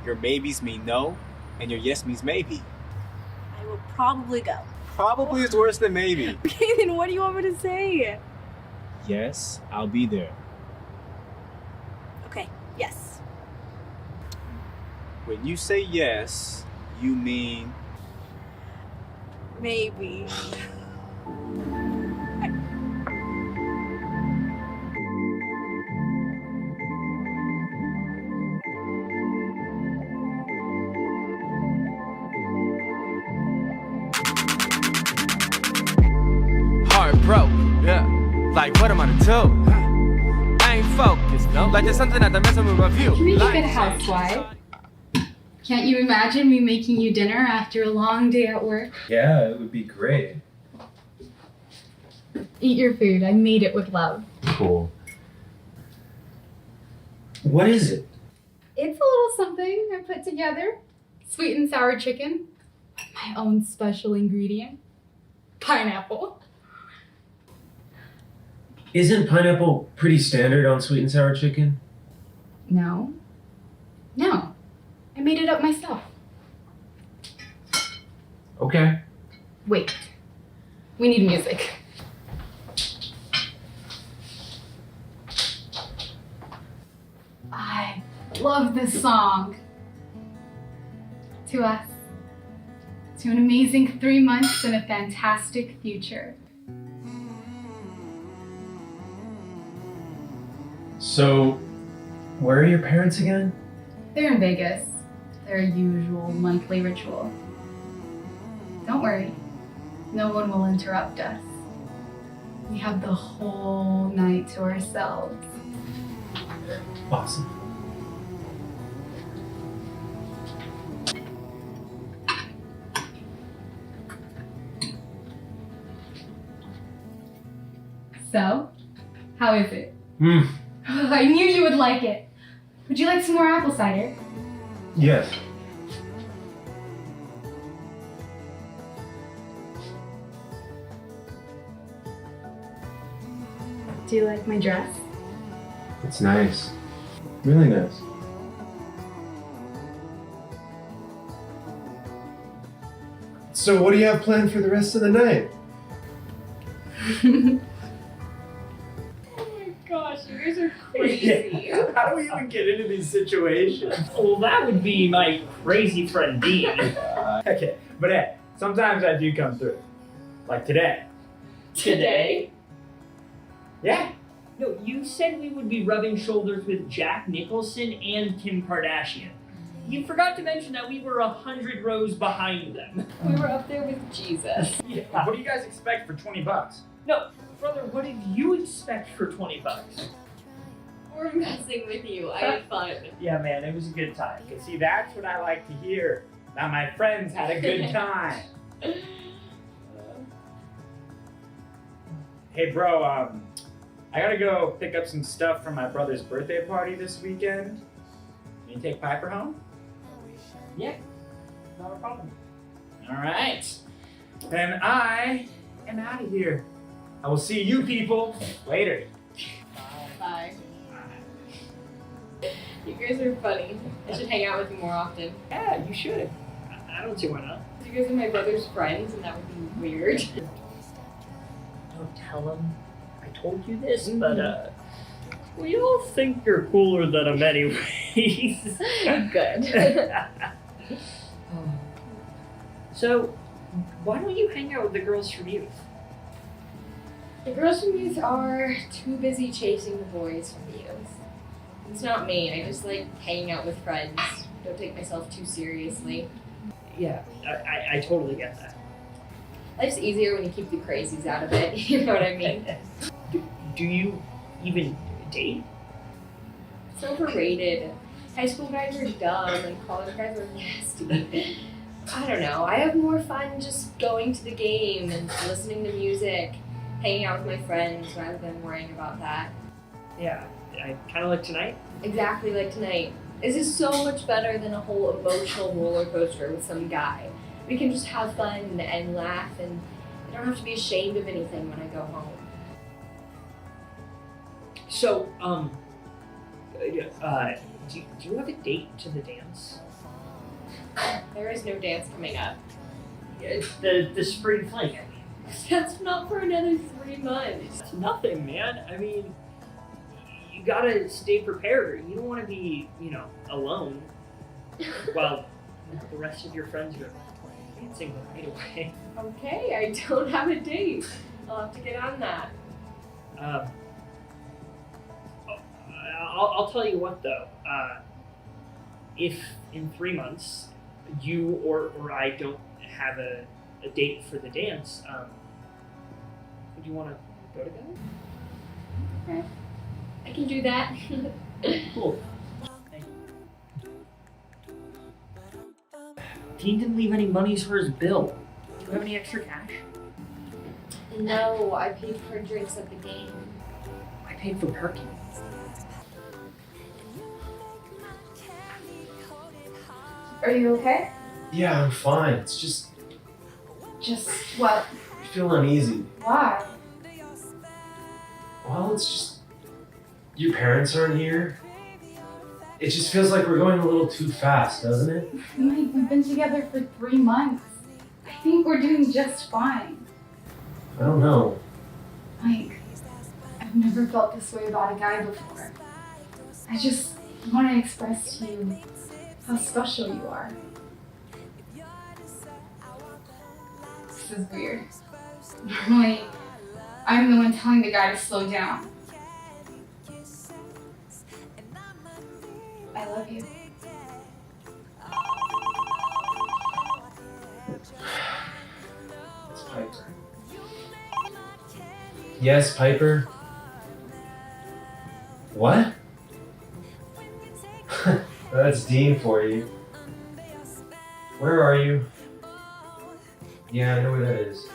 [SPEAKER 21] your maybes mean no, and your yes means maybe.
[SPEAKER 14] I will probably go.
[SPEAKER 21] Probably is worse than maybe.
[SPEAKER 14] Okay, then what do you want me to say?
[SPEAKER 21] Yes, I'll be there.
[SPEAKER 14] Okay, yes.
[SPEAKER 21] When you say yes, you mean
[SPEAKER 14] Maybe.
[SPEAKER 6] Heart broke, yeah. Like, what am I to do? I ain't focused, no. Like, there's something that messing with my view.
[SPEAKER 18] You're a
[SPEAKER 6] Like,
[SPEAKER 18] good housewife. Can't you imagine me making you dinner after a long day at work?
[SPEAKER 11] Yeah, it would be great.
[SPEAKER 18] Eat your food. I made it with love.
[SPEAKER 11] Cool. What is it?
[SPEAKER 18] It's a little something I put together. Sweet and sour chicken. My own special ingredient. Pineapple.
[SPEAKER 11] Isn't pineapple pretty standard on sweet and sour chicken?
[SPEAKER 18] No. No. I made it up myself.
[SPEAKER 11] Okay.
[SPEAKER 18] Wait. We need music. I love this song. To us. To an amazing 3 months and a fantastic future.
[SPEAKER 11] So, where are your parents again?
[SPEAKER 18] They're in Vegas. Their usual monthly ritual. Don't worry. No one will interrupt us. We have the whole night to ourselves.
[SPEAKER 11] Awesome.
[SPEAKER 18] So, how is it?
[SPEAKER 11] Hmm.
[SPEAKER 18] I knew you would like it. Would you like some more apple cider?
[SPEAKER 11] Yes.
[SPEAKER 18] Do you like my dress?
[SPEAKER 11] It's nice. Really nice. So what do you have planned for the rest of the night?
[SPEAKER 16] Gosh, you guys are crazy. How do we even get into these situations? Well, that would be my crazy friend Dean.
[SPEAKER 15] Okay, but hey, sometimes I do come through. Like today.
[SPEAKER 16] Today?
[SPEAKER 15] Yeah.
[SPEAKER 16] No, you said we would be rubbing shoulders with Jack Nicholson and Kim Kardashian. You forgot to mention that we were 100 rows behind them.
[SPEAKER 13] We were up there with Jesus.
[SPEAKER 15] Yeah. What do you guys expect for $20?
[SPEAKER 16] No, brother, what did you expect for $20?
[SPEAKER 13] We're messing with you. I had fun.
[SPEAKER 15] Yeah, man, it was a good time. Cause see, that's what I like to hear. That my friends had a good time. Hey, bro, I gotta go pick up some stuff from my brother's birthday party this weekend. Can you take Piper home?
[SPEAKER 16] Yeah, not a problem.
[SPEAKER 15] All right. Then I am out of here. I will see you people later.
[SPEAKER 13] Bye. You guys are funny. I should hang out with you more often.
[SPEAKER 16] Yeah, you should. I don't see why not.
[SPEAKER 13] You guys are my brother's friends, and that would be weird.
[SPEAKER 16] Don't tell him I told you this, but we all think you're cooler than him anyways.
[SPEAKER 13] Good.
[SPEAKER 16] So, why don't you hang out with the girls from youth?
[SPEAKER 13] The girls from youth are too busy chasing the boys from the youth. It's not me. I just like hanging out with friends. Don't take myself too seriously.
[SPEAKER 16] Yeah, I totally get that.
[SPEAKER 13] Life's easier when you keep the crazies out of it. You know what I mean?
[SPEAKER 16] Do you even date?
[SPEAKER 13] It's overrated. High school guys are dumb and college guys are nasty. I don't know. I have more fun just going to the game and listening to music, hanging out with my friends rather than worrying about that.
[SPEAKER 16] Yeah, I kind of like tonight.
[SPEAKER 13] Exactly like tonight.
[SPEAKER 3] This is so much better than a whole emotional roller coaster with some guy. We can just have fun and laugh, and I don't have to be ashamed of anything when I go home.
[SPEAKER 16] So, do you have a date to the dance?
[SPEAKER 3] There is no dance coming up.
[SPEAKER 16] The spring fling, I mean.
[SPEAKER 3] That's not for another 3 months.
[SPEAKER 16] It's nothing, man. I mean, you gotta stay prepared. You don't want to be, alone while the rest of your friends are dancing the night away.
[SPEAKER 3] Okay, I don't have a date. I'll have to get on that.
[SPEAKER 16] I'll tell you what, though. If in 3 months you or I don't have a date for the dance, would you want to go together?
[SPEAKER 3] Okay. I can do that.
[SPEAKER 16] Cool. Dean didn't leave any monies for his bill. Do you have any extra cash?
[SPEAKER 3] No, I paid for drinks at the game.
[SPEAKER 16] I paid for parking.
[SPEAKER 18] Are you okay?
[SPEAKER 11] Yeah, I'm fine. It's just
[SPEAKER 18] Just what?
[SPEAKER 11] I feel uneasy.
[SPEAKER 18] Why?
[SPEAKER 11] Well, it's just your parents aren't here. It just feels like we're going a little too fast, doesn't it?
[SPEAKER 18] Mike, we've been together for 3 months. I think we're doing just fine.
[SPEAKER 11] I don't know.
[SPEAKER 18] Mike, I've never felt this way about a guy before. I just want to express to you how special you are. This is weird. Normally, I'm the one telling the guy to slow down. I love you.
[SPEAKER 11] It's Piper. Yes, Piper. What? That's Dean for you. Where are you? Yeah, I know where that is.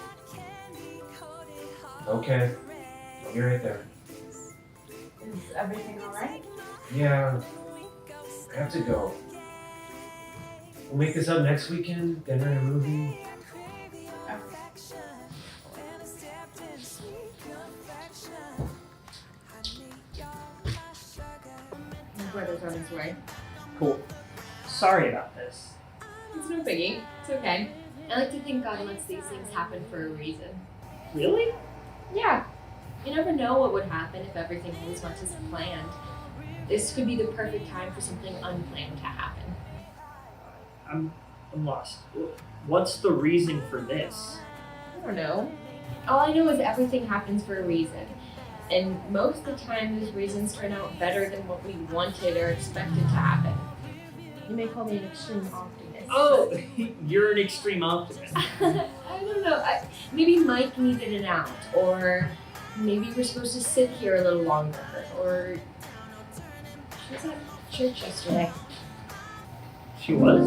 [SPEAKER 11] Okay. I'll be right there.
[SPEAKER 18] Is everything alright?
[SPEAKER 11] Yeah. I have to go. We'll make this up next weekend, dinner and a movie.
[SPEAKER 3] My brother's on his way.
[SPEAKER 16] Cool. Sorry about this.
[SPEAKER 3] It's no biggie. It's okay. I like to think God lets these things happen for a reason.
[SPEAKER 16] Really?
[SPEAKER 3] Yeah. You never know what would happen if everything always went as planned. This could be the perfect time for something unplanned to happen.
[SPEAKER 16] I'm lost. What's the reason for this?
[SPEAKER 3] I don't know. All I know is everything happens for a reason. And most of the time, those reasons turn out better than what we wanted or expected to happen. You may call me an extreme optimist.
[SPEAKER 16] Oh, you're an extreme optimist.
[SPEAKER 3] I don't know. Maybe Mike needed an out, or maybe we're supposed to sit here a little longer, or she was at church yesterday.
[SPEAKER 16] She was?